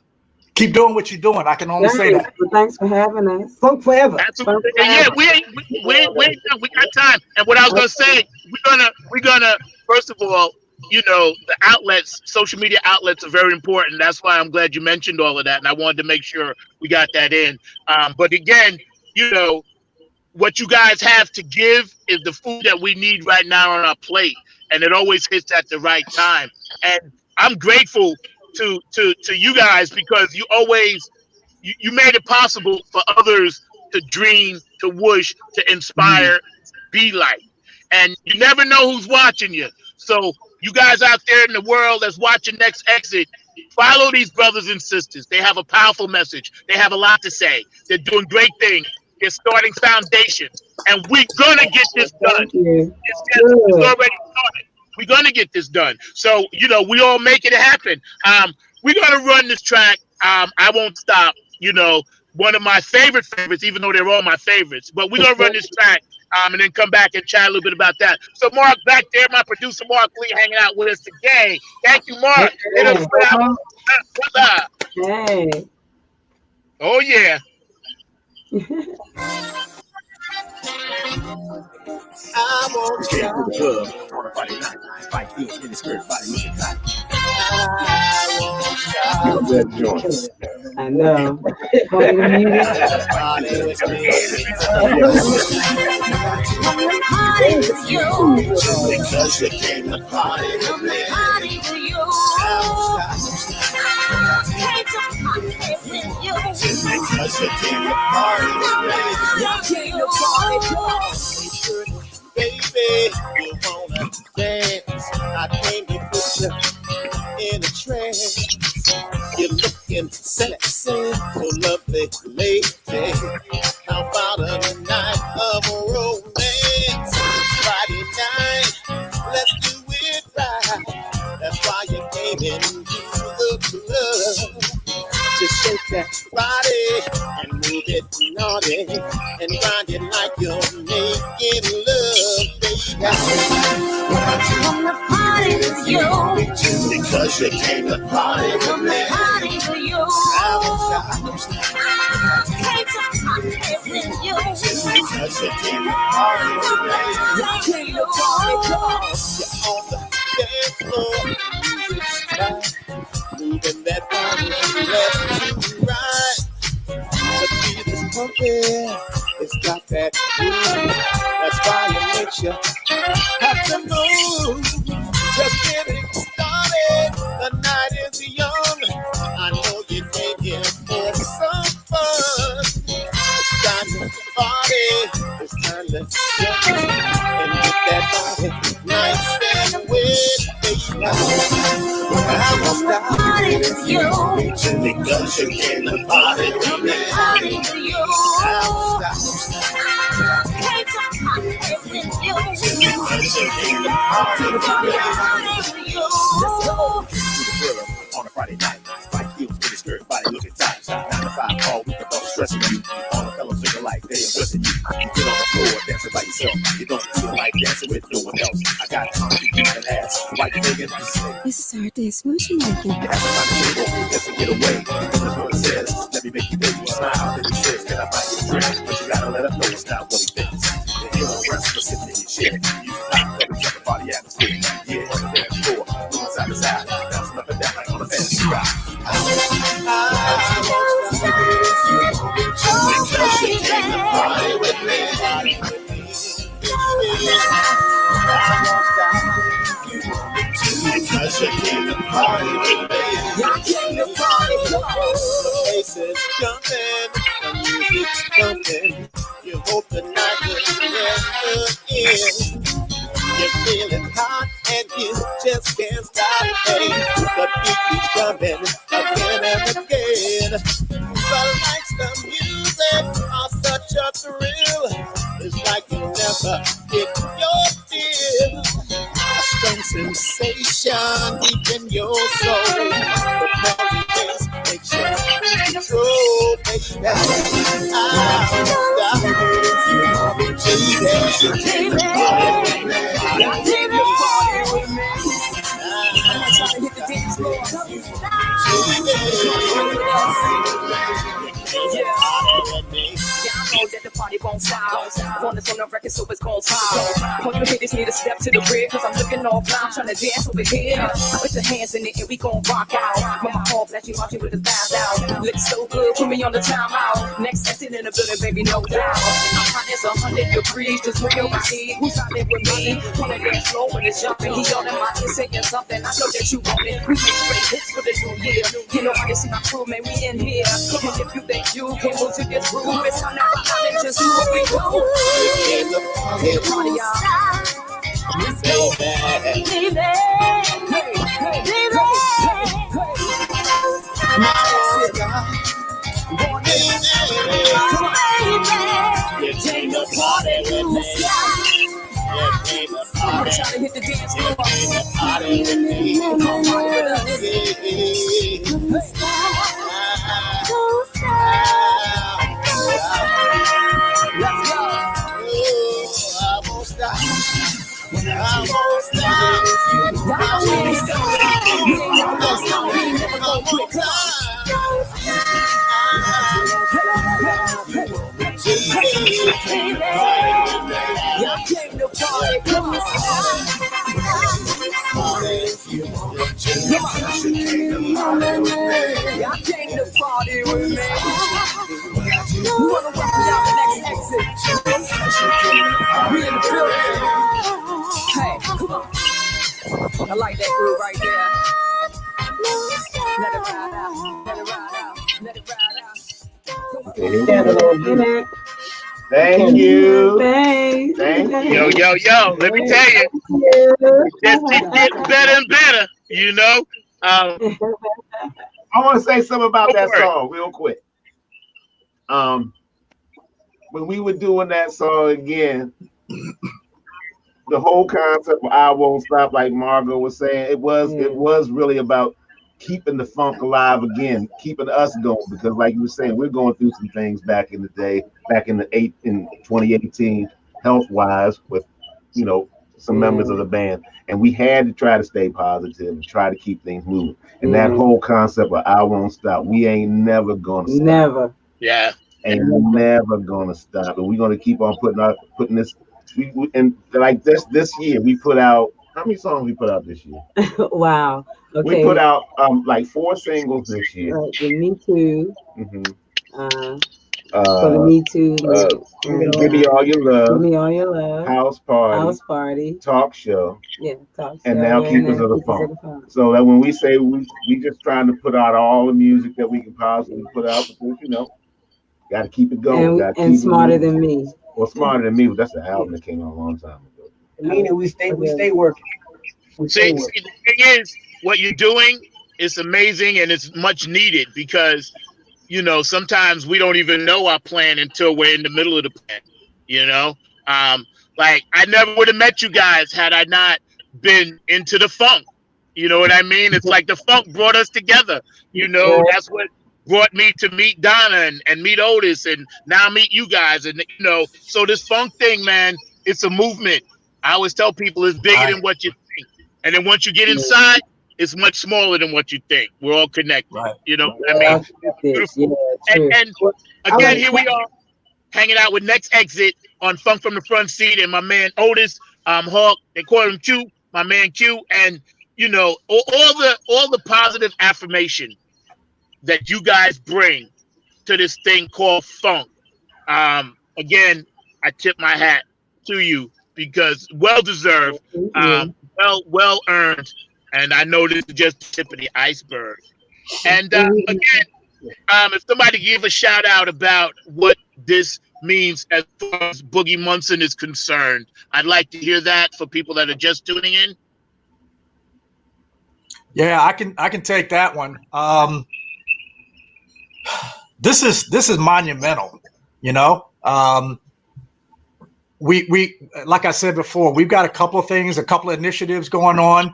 keep doing what you're doing. I can only say that. Well, thanks for having us. Funk forever. Absolutely. Yeah, we ain't done. We got time. And what I was gonna say, we're gonna first of all, the outlets, social media outlets are very important. That's why I'm glad you mentioned all of that, and I wanted to make sure we got that in. But again, what you guys have to give is the food that we need right now on our plate, and it always hits at the right time. And I'm grateful to you guys because you always you made it possible for others to dream, to wish, to inspire, be like. And you never know who's watching you. So you guys out there in the world that's watching Next Exit, follow these brothers and sisters. They have a powerful message. They have a lot to say. They're doing great things. They're starting foundations. And we're going to get this done. It's already started. We're going to get this done. So, we all making it happen. We're going to run this track. I won't stop. One of my favorites, even though they're all my favorites. But we're going to run this track and then come back and chat a little bit about that. So, Mark, back there, my producer, Mark Lee, hanging out with us today. Thank you, Mark. Hey. Oh, yeah. I won't stop. On a Friday night, fight good in the skirt, body looking tight. I won't stop. I know. Party with you. Because you came to party with me. Because you came to party with me. Baby, you wanna dance? I came to put you in a trance. You're looking sexy, so lovely, lady. How about a night of romance? Friday night, let's do it right. That's why you came into the club. Just shake that body and move it naughty and grind it like you're making love, baby. Come to party with you. Because you came to party with me. Party with you. I came to party with you. Because you came to party with me. You came to party, you're on the dance floor. Moving that body left to right. The beat is pumping. It's got that groove. That's why it makes you have to move. Just getting started. The night is young. I know you came here for some fun. Party, it's time to jump in and get that body nice and wet, baby. I won't stop with you because you came to party with me. I won't stop. Let's go. On a Friday night, white heels with a skirt, body looking tight. 9 to 5 all week about stressing you. All the fellas looking like they ain't with you. You get on the floor dancing by yourself. You don't feel like dancing with no one else. I got time to keep an ass. Why you making me say? This is our day smoochie making. That's my table just to get away. That's what it says. Let me make you baby smile. Then he says, can I buy you a drink? But you gotta let him know it's not what he thinks. Then you're a rest for sitting in your chair. You stop every second body atmosphere. Yeah, on the dance floor, moving side to side. Bouncing up and down like on a fantasy ride. Because you came to party with me. Y'all came to party with me. The faces jumping, the music jumping. You hope the night will end. You're feeling hot and you just can't stop it. The beat keeps coming again and again. The lights, the music are such a thrill. It's like you never get your fill. A strong sensation deep in your soul. The melody bass makes you lose control, baby. I know that the party won't stop. One is on the record, so it's gon' pop. All you haters need to step to the rear, cause I'm looking all fly. I'm trying to dance over here. Put your hands in it and we gon' rock out. Mama call, flashy marching with the thighs out. Look so good, put me on the timeout. Next exit in the building, baby, no doubt. I'm hot as 100 degrees, just real my seed. Who's out there with me? Wanna dance slow when it's jumping. He all in my ear saying something. I know that you want it. We make great hits for the new year. You know I can see my crew, man, we in here. And if you think you can move to this groove, it's time to rock out and just do what we do. In the party, y'all. Let's go back. Baby, baby, You came to party with me. You came to I'm party. trying to hit the dance floor. You came to party with me. Come party with us. Let's go. I won't stop. I won't stop. Y'all ain't stopping. We ain't gonna stop. We ain't never gonna quit. Come y'all came to party, come on. Y'all came to party with me. We wanna welcome y'all to the next exit. We in the building. Hey, come on. I like that groove right there. Let it ride out. Let it ride out. Let it ride out. Thank you. Thanks. Thank you. Yo. Let me tell you, just keep getting better and better. You know. I want to say something about that song real quick. When we were doing that song again, the whole concept of "I Won't Stop," like Margot was saying, it was really about keeping the funk alive again, keeping us going. Because, like you were saying, we're going through some things back in the day, back in 2018, health wise, with some members of the band, and we had to try to stay positive and try to keep things moving. And that whole concept of "I won't stop," we ain't never gonna stop. Never. Yeah. Ain't never gonna stop, and we're gonna keep on putting this. And like this year, we put out how many songs we put out this year? Wow. Okay. We put out like 4 singles this year. The Me Too. Mm-hmm. For the Me Too. Give Me All Your Love. Give Me All Your Love. House Party. House Party. Talk Show. Yeah, Talk Show. And now Keepers of the Funk. So that when we say we just trying to put out all the music that we can possibly put out, because Got to keep it going. Got to and keep it smarter moving. than me. Well, Smarter Than Me, that's an album that came out a long time ago. Meaning we stay working. We stay See, working. the thing is, what you're doing is amazing and it's much needed because sometimes we don't even know our plan until we're in the middle of the plan. You know, um, like I never would have met you guys had I not been into the funk. You know what I mean? It's like the funk brought us together. That's what brought me to meet Donna and meet Otis and now meet you guys. And so this funk thing, man, it's a movement. I always tell people it's bigger Right. than what you think. And then once you get inside, it's much smaller than what you think. We're all connected. Right. You know what I mean? I It's accept it. Yeah, beautiful. true. And I again, like here we are hanging out with Next Exit on Funk from the Front Seat and my man Otis, Hawk, they call him Q, my man Q, and all the positive affirmation that you guys bring to this thing called funk. Again, I tip my hat to you because well deserved, Thank you. well earned, and I know this is just the tip of the iceberg. And Mhm. again, if somebody give a shout out about what this means as far as Boogie Munson is concerned, I'd like to hear that for people that are just tuning in. Yeah, I can take that one. This is monumental. You know, we like I said before, we've got a couple of things, a couple of initiatives going on.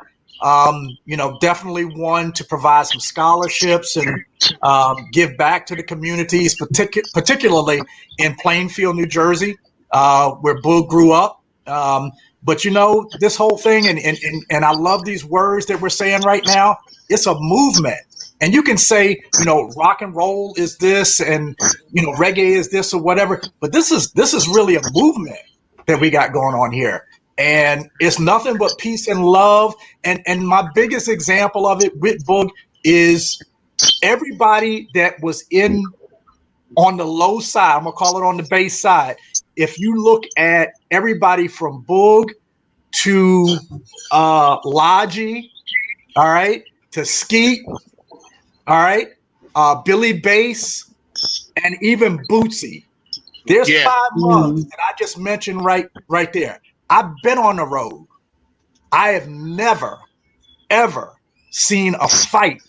Definitely one to provide some scholarships and give back to the communities, particularly in Plainfield, New Jersey, where Boog grew up. But this whole thing, and I love these words that we're saying right now. It's a movement, and you can say, rock and roll is this, and reggae is this or whatever. But this is really a movement that we got going on here. And it's nothing but peace and love. And my biggest example of it with Boog is everybody that was on the low side, I'm gonna call it on the base side. If you look at everybody from Boog to Logi, all right, to Skeet, all right, Billy Bass, and even Bootsy. There's Yeah. 5 mugs that I just mentioned right there. I've been on the road. I have never, ever seen a fight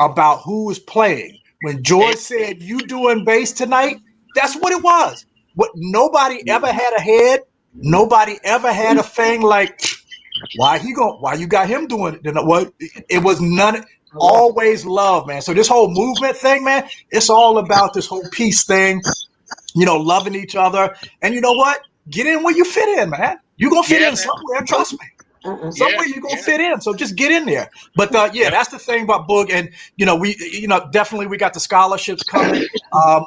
about who was playing. When George said, "You doing bass tonight?" That's what it was. What nobody ever had a head. Nobody ever had a thing like, why you got him doing it? What it was none. Always love, man. So this whole movement thing, man, it's all about this whole peace thing. Loving each other. And you know what? Get in where you fit in, man. You're going to fit Yeah, in man. somewhere, trust me. Yeah. Somewhere you're going to fit in. So just get in there. But that's the thing about Boog. And, we definitely we got the scholarships coming.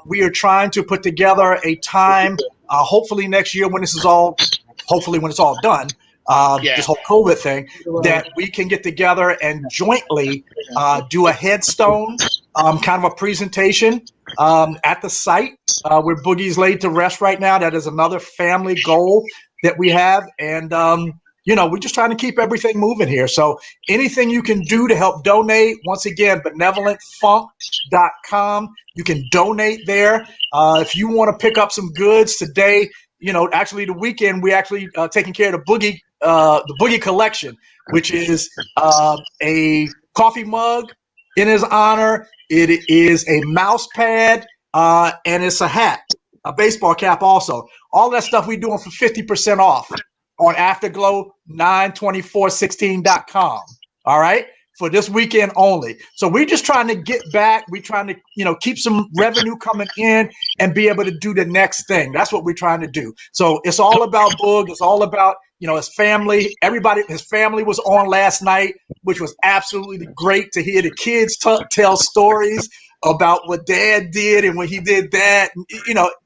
We are trying to put together a time, hopefully next year when it's all done, this whole COVID thing, that we can get together and jointly do a headstone, kind of a presentation at the site where Boogie's laid to rest right now. That is another family goal that we have. And, we're just trying to keep everything moving here. So anything you can do to help donate, once again, benevolentfunk.com. You can donate there. If you want to pick up some goods today, actually the weekend, we actually taking care of the Boogie collection, which is a coffee mug in his honor. It is a mouse pad, and it's a hat, a baseball cap also. All that stuff we doing for 50% off on Afterglow92416.com. All right? For this weekend only. So we're just trying to get back. We're trying to, keep some revenue coming in and be able to do the next thing. That's what we're trying to do. So it's all about Boog. It's all about, his family. His family was on last night, which was absolutely great to hear the kids tell stories about what dad did and when he did that.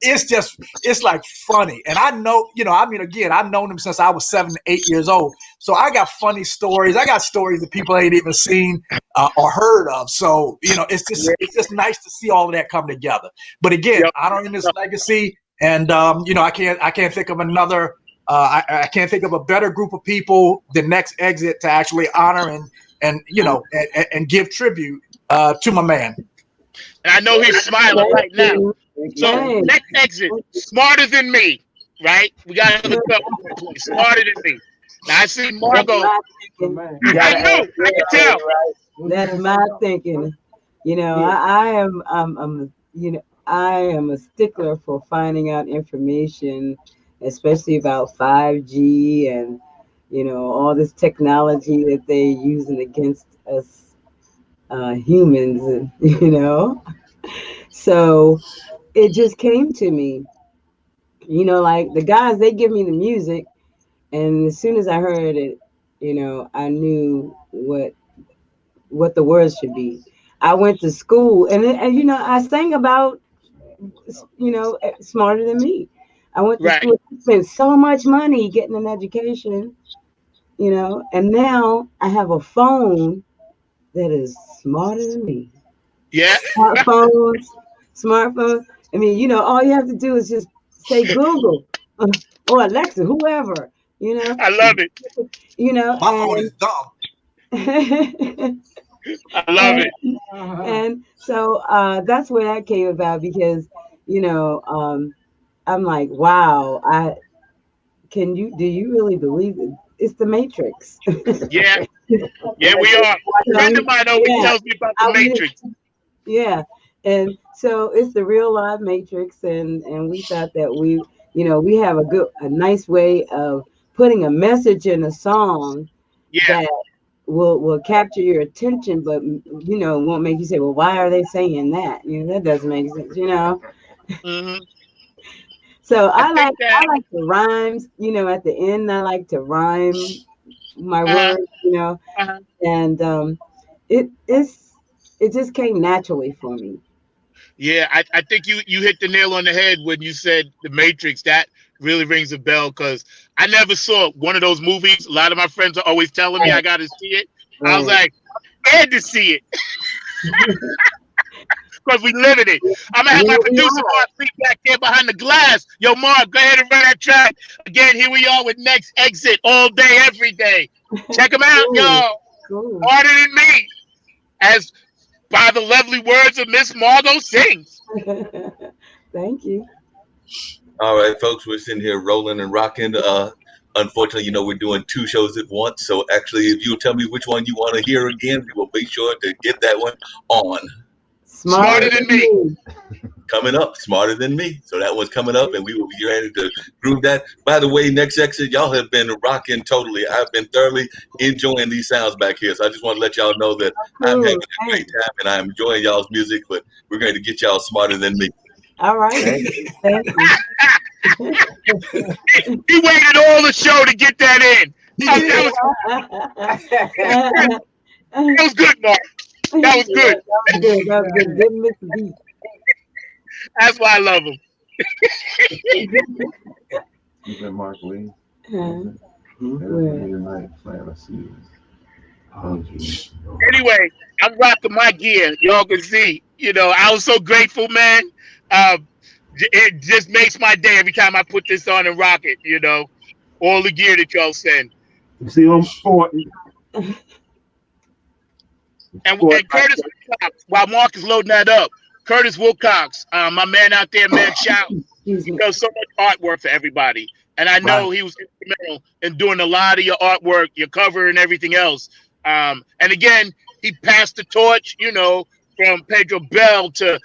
It's like funny. And I know, again, I've known him since I was 7 to 8 years old. So I got funny stories. I got stories that people ain't even seen or heard of. So, it's just nice to see all of that come together. But again, honoring this legacy, and I can't think of another. I can't think of a better group of people than Next Exit to actually honor and give tribute to my man. And I know he's smiling right now. So Right. next exit, Smarter Than Me, right? We got another couple to play, Smarter Than Me. Now I see That's Margot. my thinking. You I gotta knew, ask, I could tell. That's my thinking. You know, Yeah. I am you know, I am a stickler for finding out information, especially about 5G and all this technology that they're using against us humans. So it just came to me. Like the guys, they give me the music, and as soon as I heard it, I knew what the words should be. I went to school, and I sang about Smarter Than Me. I went to Right. school, spent so much money getting an education, and now I have a phone that is smarter than me. Yeah, Smartphones, smartphones. I mean, all you have to do is just say Google or Alexa, whoever, you know, I love it. you know, My phone is dumb. and, I love it. and so that's where that came about because, I'm like, wow, do you really believe it? It's the Matrix. Yeah, yeah, we are. A friend of mine always Yeah, tells me about the I mean, Matrix. yeah. And so it's the real live Matrix, and we thought that we have a nice way of putting a message in a song Yeah. that will capture your attention, but won't make you say, well, why are they saying that? That doesn't make sense. Hmm. So I I think like that. I like the rhymes. At the end, I like to rhyme my Uh-huh, words. uh-huh. And it just came naturally for me. Yeah, I think you hit the nail on the head when you said the Matrix. That really rings a bell because I never saw one of those movies. A lot of my friends are always telling me I got to see it. I was Right. like, I had to see it because we live in it. I'm gonna have Yeah, my we producer are. Mark Lee back there behind the glass. Yo, Mark, go ahead and run that track again. Here we are with Next Exit all day, every day. Check them out, Cool. y'all. Cool. Harder than me, as by the lovely words of Miss Margot sings. Thank you. All right, folks, we're sitting here rolling and rocking. Unfortunately, we're doing two shows at once. So actually, if you tell me which one you want to hear again, we will make sure to get that one on. Smarter Smarter than than me. me. Coming up, Smarter Than Me. So that one's coming up, and we will be ready to groove that. By the way, Next Exit, y'all have been rocking totally. I've been thoroughly enjoying these sounds back here. So I just want to let y'all know that I'm having Cool. a great Thanks. time, and I'm enjoying y'all's music, but we're going to get y'all Smarter Than Me. All right. Thank Thank you. He waited all the show to get that in. He That did. was good, Mark. That was Yeah, good. that was good. That was good. Didn't miss the beat. That's why I love him. you. Been Mark Lee. Huh? Tonight, let's see. Anyway, I'm rocking my gear. Y'all can see. I was so grateful, man. It just makes my day every time I put this on and rock it. All the gear that y'all send. You see, I'm sporting. And Curtis Wilcox, while Mark is loading that up, Curtis Wilcox, my man out there, man, shout. Excuse He me. does so much artwork for everybody. And I know Right. he was instrumental in doing a lot of your artwork, your cover, and everything else. And again, he passed the torch, from Pedro Bell to,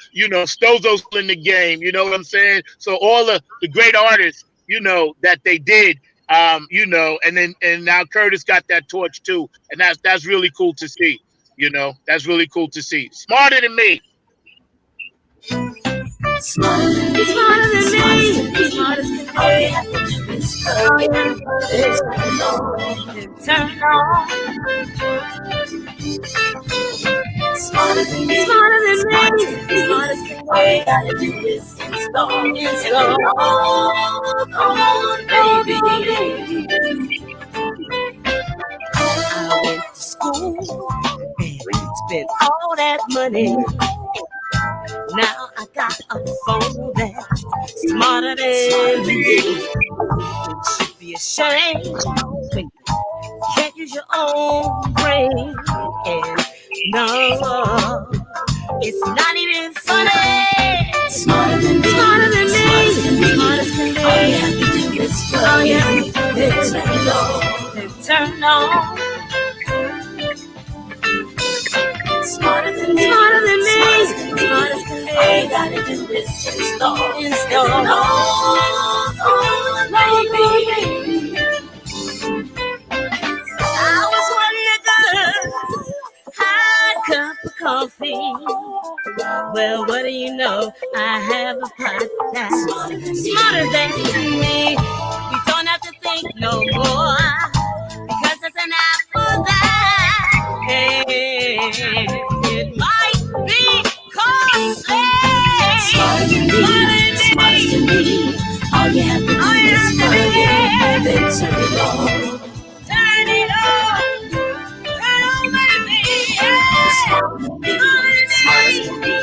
Stozo's in the game. You know what I'm saying? So all the great artists, that they did, and now Curtis got that torch too. And that's really cool to see. That's really cool to see. Smarter than me. Smarter than me. Smarter than me. All you have to do is turn on. Smarter than me. Smarter than me. Smartest thing all you gotta do is install. On, baby. I went to school and spent all that money. Now I got a phone that's smarter than me. You should be ashamed when you can't use your own brain. And no, it's not even funny Smarter than me. Smarter than me. Smarter than me. All you have to do is plug in, then turn on. Then turn on. Smarter than me. Smarter than me. Smarter than me. All you gotta do is install. Install. Oh, baby. I was wanting a good hot cup of coffee. Well, what do you know? I have a pot that's smarter than me. We don't have to think no more because there's an app for that. Hey, it might be costly. Smarter than me. Smarter than me. All you have to do is plug in, then turn it on. Turn it on. Turn on, baby. Smarter than me. Smarter than me.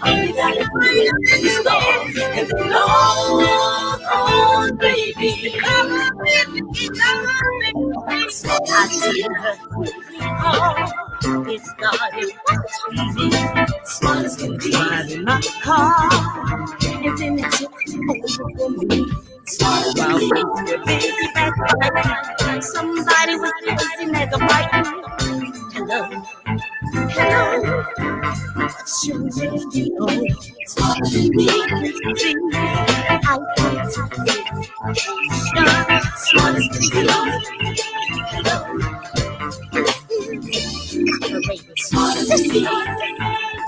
All you gotta do is install and then on, baby. Come on, baby. Come on, baby. So I tell her, it started easy. Smart as can be. In my car, and then it took over for me. Smart while we were busy back then. Somebody was busy megabyte. Hello, hello. What's your radio? Smarter than me. See, I want to be smart as can be. Hello. Smarter than me.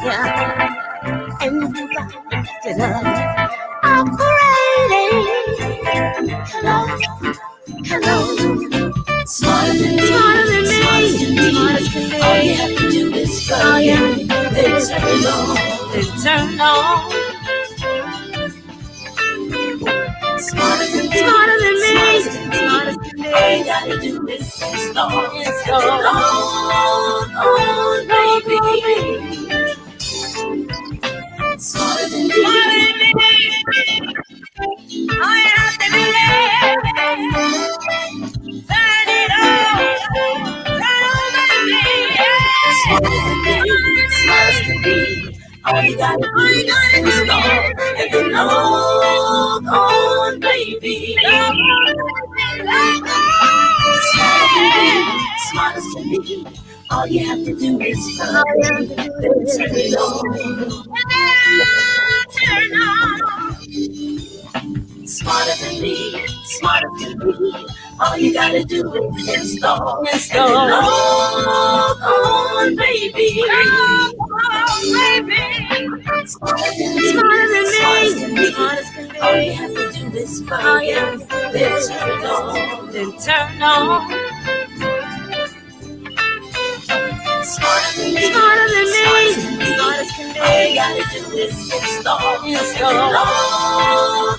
Yeah. And you got it up. Operating. Hello. Hello. Smarter than me. Smarter than me. Smarter than me. All you have to do is plug in, then turn on. Then turn on. Smarter than me. Smarter than me. Smarter than me. All you gotta do is install. Install. On, baby. Smarter than me. All you have to do is turn it on. Turn on, baby. Smarter than me. Smarter than me. All you gotta do is install and then on, baby. Smartest to me. All you have to do is plug in, then turn it on. Turn on. Smarter than me, smarter than me. All you gotta do is install, install. On, baby. Baby. Smarter than me, smarter than me. All you have to do is plug in, then turn on, then turn on. Smarter than me, smarter than me. All you gotta do is install, install.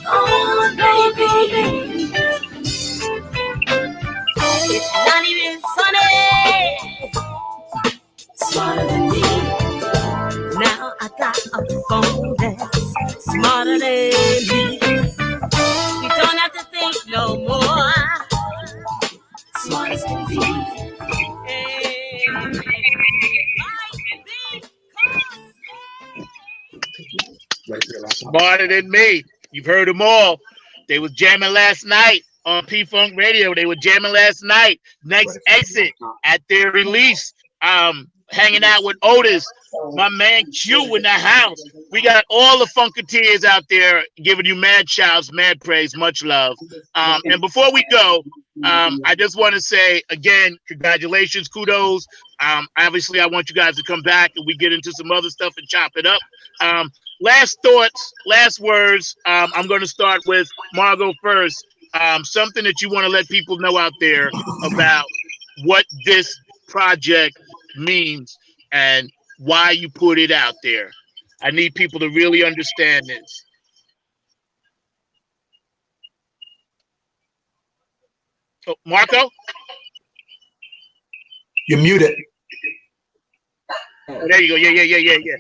On, baby. It's not even funny. Smarter than me. Now I got a phone that's smarter than me. We don't have to think no more. Smart as can be. Smarter than me. You've heard them all. They was jamming last night on P-Funk Radio. They were jamming last night. Next Exit at their release. Hanging out with Otis, my man Q in the house. We got all the Funketeers out there giving you mad shouts, mad praise, much love. And before we go, I just want to say again, congratulations, kudos. Obviously, I want you guys to come back and we get into some other stuff and chop it up. Last thoughts, last words. I'm going to start with Margot first. Something that you want to let people know out there about what this project means and why you put it out there. I need people to really understand this. So, Marco? You're muted. Oh, there you go. Yeah.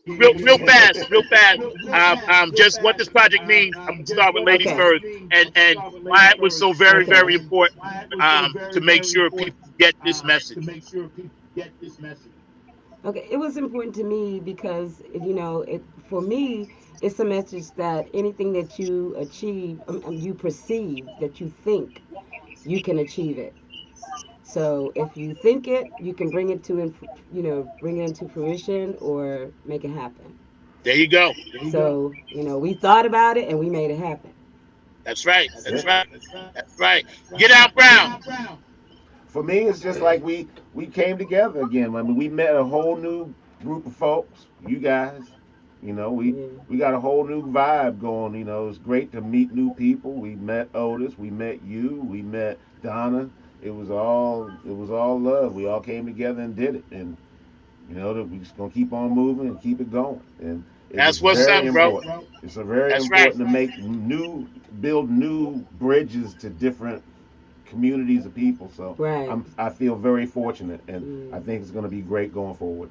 Real fast. Just what this project means. I'm gonna start with ladies first, and why it was so very, very important to make sure people get this message. Okay, it was important to me because for me, it's a message that anything that you achieve, you perceive, that you think, you can achieve it. So if you think it, you can bring it to, bring it into fruition or make it happen. There you go. So, we thought about it and we made it happen. That's right. That's That's it. right. That's right. Get out, Brown. For me, it's just like we came together again. I mean, we met a whole new group of folks. You guys, Yeah. we got a whole new vibe going. It's great to meet new people. We met Otis, we met you, we met Donna. It was all love. We all came together and did it, and that we just gonna keep on moving and keep it going. And it was That's what's very up, bro. important. It's a very That's right. important to build new bridges to different communities of people. So Right. I feel very fortunate, and I Mm. think it's going to be great going forward.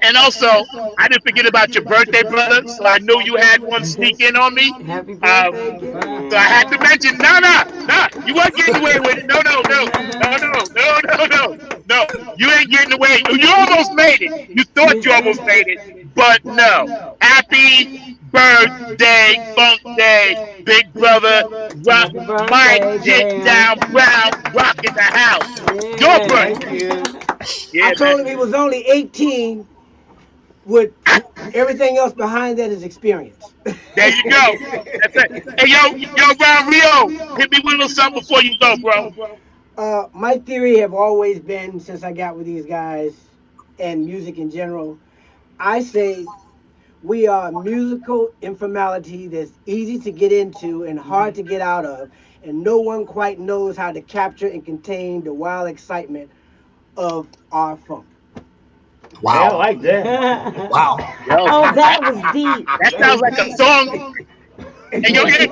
And also, I didn't forget about your birthday, brother. So I knew you had one sneak in on me. Happy Um, birthday so I had again. to mention, no, no, no, you weren't getting away with it. No, no, no, no, no, no, no, no, no. You ain't getting away. You almost made it. You thought you almost made it, but no. Happy birthday, Funk Day, Big Brother, Rock, Happy Mike, birthday, Get Jam. Down, Brown, rocking the house. Your Yeah. Thank birthday. you. Yeah, I man. told him he was only 18 with everything else behind that is experience. There you go. That's it. Hey, yo, Ron Rio, hit me with a little something before you go, bro. My theory have always been since I got with these guys and music in general, I say we are musical informality that's easy to get into and hard to get out of, and no one quite knows how to capture and contain the wild excitement of our funk. Hey, I Wow. like that. Wow. Yo, Oh, that was deep. that sounds like a song. And yo, Adrian,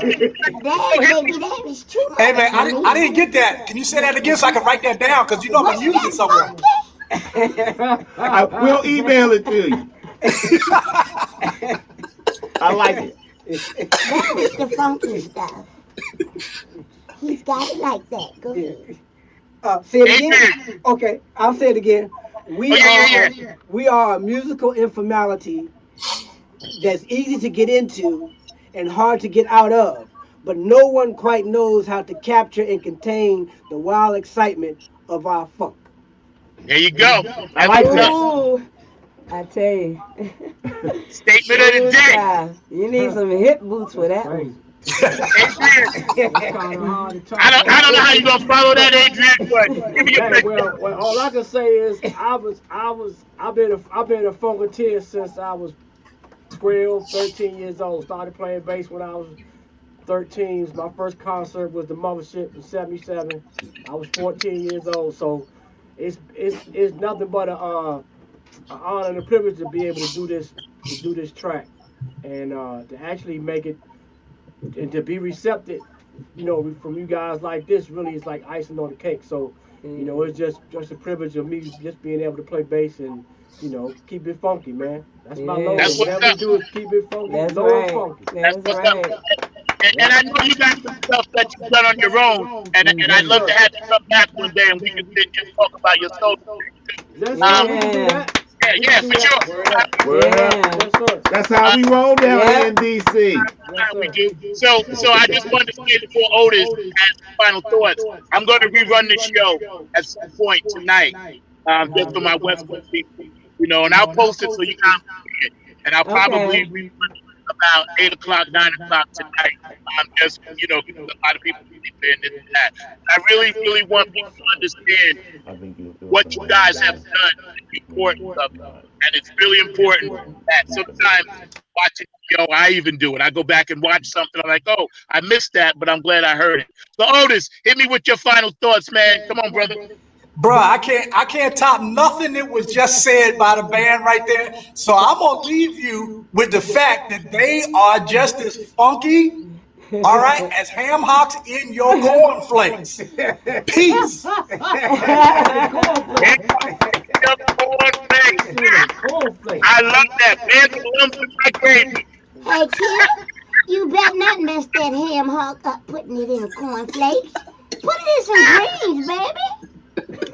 That, yo, hit baby, me. that is too Hey much man, for I me. didn't get that. Can you say that again so I can write that down? Because I'm gonna What's use it that somewhere. funky? We'll email it to you. I like it. That was the funky stuff. He's got it like that. Go ahead. Say it again. Adrian. Okay, I'll say it again. Oh, yeah. We are a musical informality that's easy to get into and hard to get out of, but no one quite knows how to capture and contain the wild excitement of our funk. There you go. I That's like what's that. up. Ooh, I tell you. Statement of the Ooh, day. child. You need some hip boots for that one. Adrian, Kind of hard to talk I don't know how you about. gonna follow that, Adrian, but give me your Hey, best. well, all I can say is I've been a funketeer since I was 12, 13 years old. Started playing bass when I was 13. My first concert was the Mothership in '77. I was 14 years old, so it's nothing but a honor and a privilege to be able to do this track and to actually make it and to be receptive, from you guys like this really is like icing on the cake. So, it's just a privilege of me just being able to play bass and keep it funky, man. That's my Yeah. logo. That's what's Whatever we up. do is keep it funky, That's low and right. funky. That's That's what's up. right. And I know you got some stuff that you've done on your own, and I'd Yes, love to sir. have you come back one day and we can sit and talk about your solo. Yes, Um, sir. We can do Yeah. that. yeah, We yeah, can do for that. sure. Word up. Word up. Yeah. Yes, sir. That's how we roll down Yeah. here in DC. Yes, We sir. do. So I just wanted to say before Otis has final thoughts, I'm going to rerun the show at some point tonight, just for my West Coast people, and I'll post it so you guys can see it. And I'll probably Okay. rerun it about 8 o'clock, 9 o'clock tonight. Just because a lot of people sleep in this and that. I really, really want people to understand I think it'll what come you on guys later have today. done and the Maybe importance of it. not. And it's really important that sometimes watching I even do it. I go back and watch something. I'm like, oh, I missed that, but I'm glad I heard it. So Otis, hit me with your final thoughts, man. Come on, brother. Bruh, I can't top nothing that was just said by the band right there. So I'm gonna leave you with the fact that they are just as funky, all right, as ham hocks in your cornflakes. Peace. The Hey, cornflakes. your cornflakes. Shit, the cornflakes. I love that. Bears lumps in my gravy. Hey, Chip, you better not mess that ham hock up putting it in cornflakes. Put it in some greens, baby.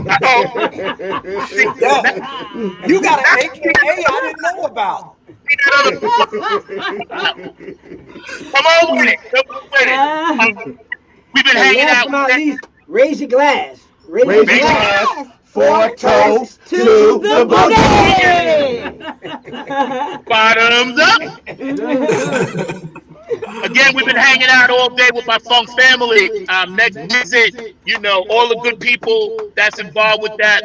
Uh-oh. Yeah. You got an AKA I didn't know about. Come on with it. Come on with it. We've been And hanging last out. but not least, raise your glass. Raise your Raise your glass. glass for toast To to the the boogie. Bottoms up. Again, we've been hanging out all day with my funk family. Next visit, all the good people that's involved with that,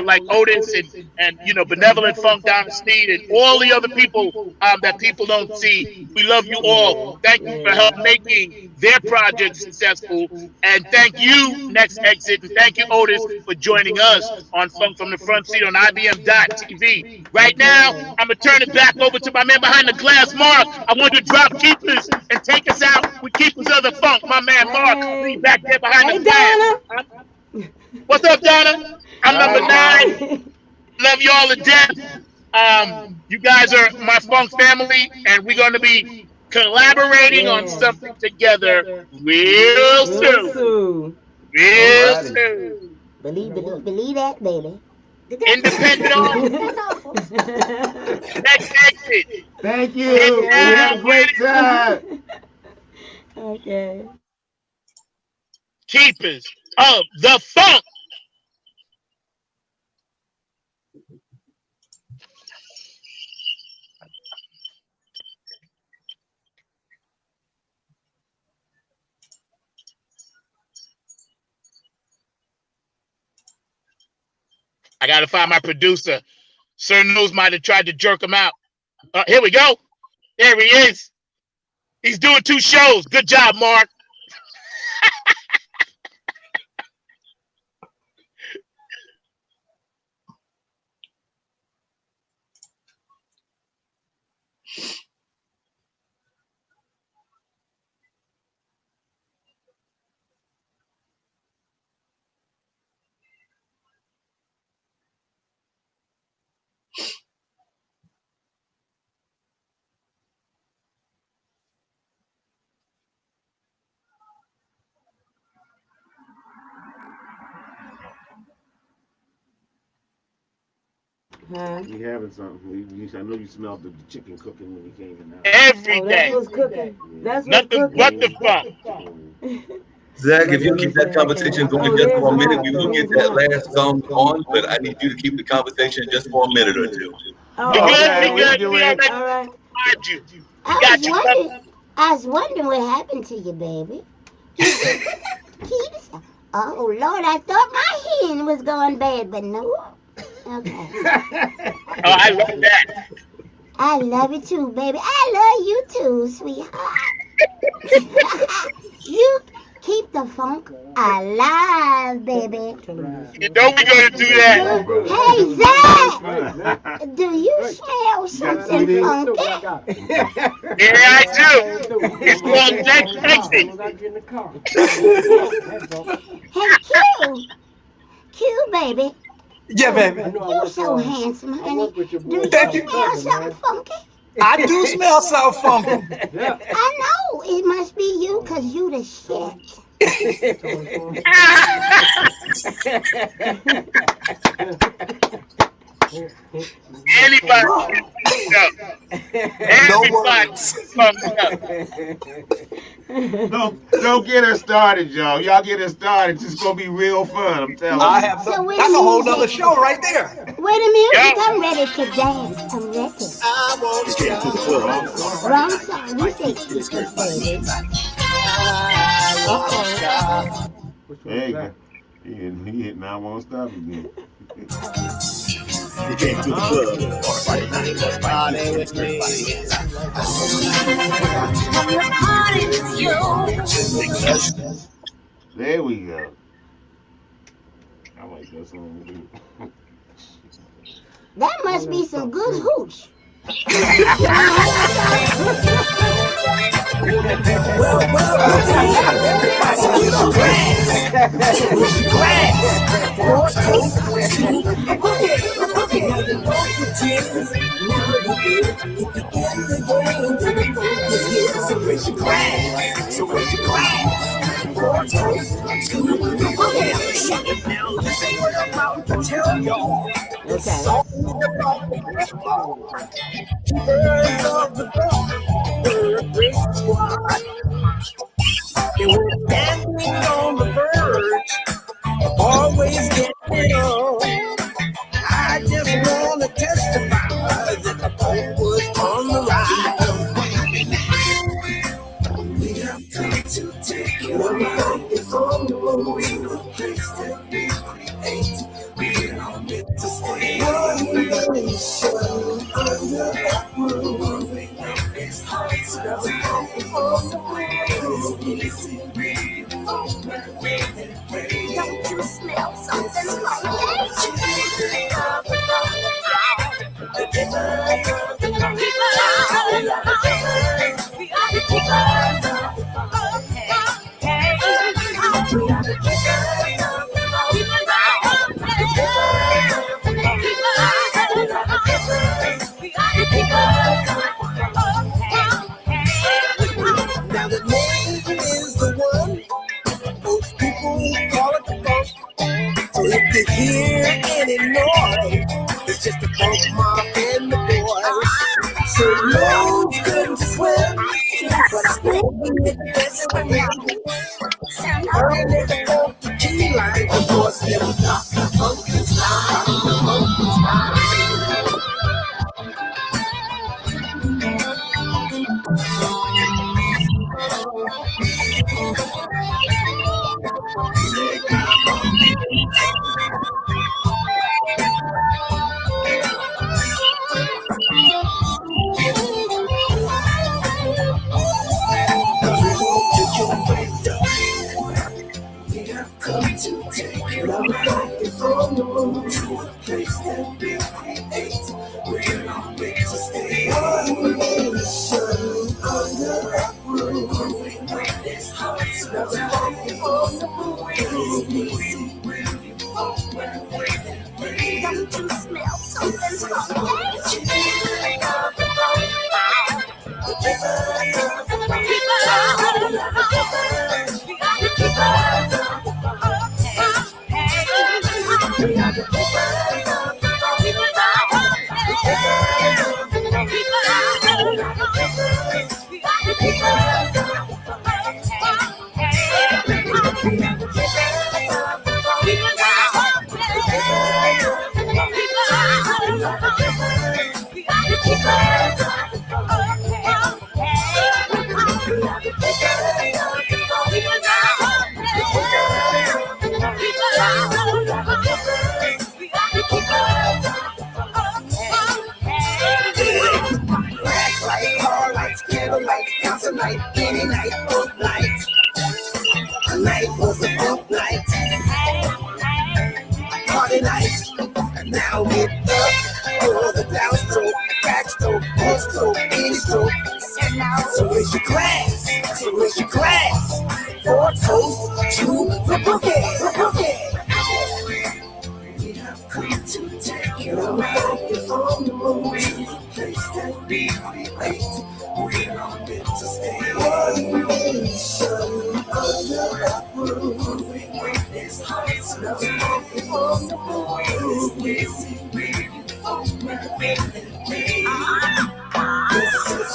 like Otis and Benevolent Funk down the street and all the other people that people don't see. We love you all. Thank you for help making their project successful. And thank you, Next Exit, and thank you, Otis, for joining us on Funk from the Front Seat on IBM.TV. Right now, I'm going to turn it back over to my man behind the glass, Mark. I want you to drop Keepers and take us out with Keepers of the Funk. My man, Mark, be back there behind the glass. What's up, Donna? I'm number 9. Love you all to death. You guys are my funk family, and we're going to be collaborating on something together real soon. Real soon. Believe that, baby. Independent artists. Next Exit. Thank you. We had a great time. Okay. Keepers of the Funk. I got to find my producer. Sir News might have tried to jerk him out. Here we go. There he is. He's doing 2 shows. Good job, Mark. We having something. I know you smelled the chicken cooking when you came in. Every day. That's what's cooking. That's what's Nothing cooking. but the funk. Zach, if you keep that conversation going just for a minute, we will get that last song on, but I need you to keep the conversation just for a minute or two. Oh, We okay. good. We already All right. find you. I was wondering what happened to you, baby. Keeps. Oh Lord, I thought my hen was going bad, but no. Okay. Oh, I love that. I love it too, baby. I love you too, sweetheart. You keep the funk alive, baby. You know we're going to do that. Hey, Zach! Do you smell something funky? Yeah, I do. It's called Next Exit. Hey, Q, baby. Yeah, baby. You're so handsome, honey. Do you Thank smell you. something funky? I do smell something funky. I know. It must be you, because you the shit. Anybody fucked up. Don't get her started, y'all. Y'all get her started. It's gonna be real fun. I'm telling you. That's a whole nother show right there. Wait a minute, I'm ready to dance. I'm ready. Wrong song. You say Keepers, baby. There you go. He hit now won't stop again. You came to the club on Friday night. Party with me. There we go. I like that song. That must be some good hooch. Well, everybody get on glass. Glass. So raise your glass. So raise your glass. For a toast to the boogie. Now, this ain't what I'm about to tell y'all. Okay. Keepers of the funk were a great squad. They were standing on the verge of always getting it on. I just want to testify that the boat was on the rise. We have come to take you on. It's on the road to a place that we create. We're all meant to stay. One nation under that roof. It's hard to on the way. It's easy, really, don't you smell something now the name is the one most people call it the funk. So if you hear any noise, it's just the funk mom and the boys. So lows couldn't swim, but I won't be messing with me. Early the funk key line, of course, never stop. The funk is live, the funk is live. Come to take you on the road to a place that we create. We're all meant to stay. One nation under that roof. This heart's never on the move. Easy, really, don't you smell something funky? Night, any night, both nights. Tonight was a both night, party night. And now we're up for the downstroke, backstroke, upstroke, any stroke. So raise your glass, so raise your glass. For a toast to the boogie. We have come to take you on the road to a place that we create. We're all meant to stay. One nation under that roof. This heart's never on the move. This is really this is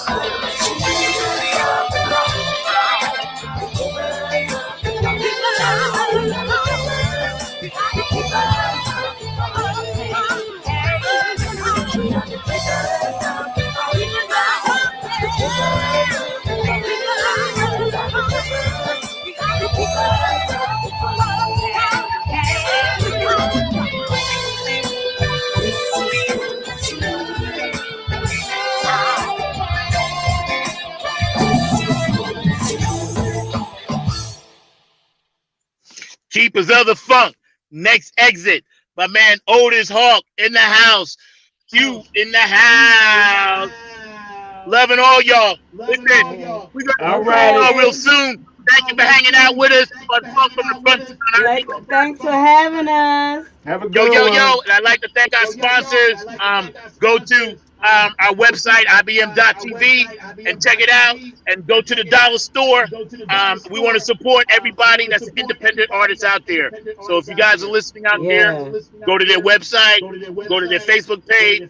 Keepers of the Funk. Next exit. My man Otis Hawk in the house. Q in the house. Loving all y'all. Listen, we're gonna see y'all real soon. Thank you for hanging out with us on Funk from the Front. Thanks for having us. Have a good Yo. one. And I'd like to thank our sponsors. Go to our website, ibm.tv, and check it out. And go to the dollar store. We want to support everybody that's an independent artist out there. So if you guys are listening out there, go to their website, go to their Facebook page,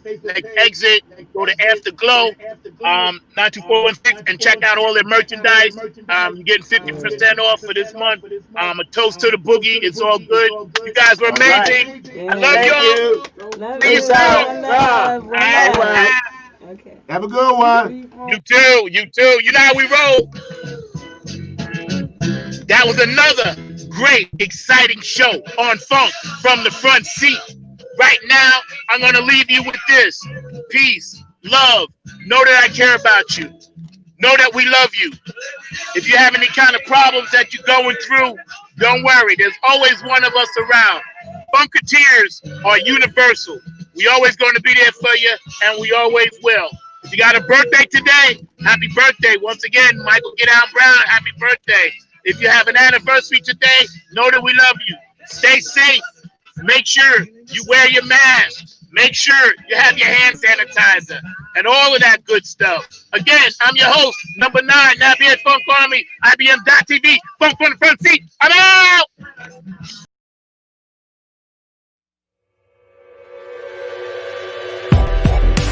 exit, go to Afterglow, 92416, and check out all their merchandise. You're getting 50% off for this month. A toast to the boogie. It's all good. You guys were amazing. I love y'all. Peace out. Okay. Have a good one. You too. You too. You know how we roll. That was another great, exciting show on Funk from the Front Seat. Right now, I'm going to leave you with this. Peace, love. Know that I care about you. Know that we love you. If you have any kind of problems that you're going through, don't worry. There's always one of us around. Funketeers are universal. We always going to be there for you, and we always will. If you got a birthday today, happy birthday. Once again, Michael Get Out Brown, happy birthday. If you have an anniversary today, know that we love you. Stay safe. Make sure you wear your mask. Make sure you have your hand sanitizer and all of that good stuff. Again, I'm your host, number 9, now be at Funk Army, IBM.TV, Funk from the Front Seat. I'm out!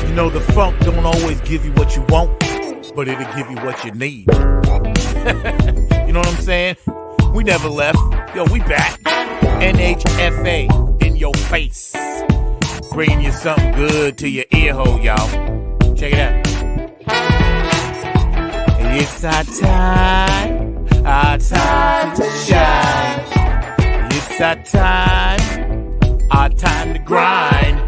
You know, the funk don't always give you what you want, but it'll give you what you need. You know what I'm saying? We never left. Yo, we back. NHFA in your face. Bringing you something good to your ear hole, y'all. Check it out. It's our time to shine. It's our time to grind.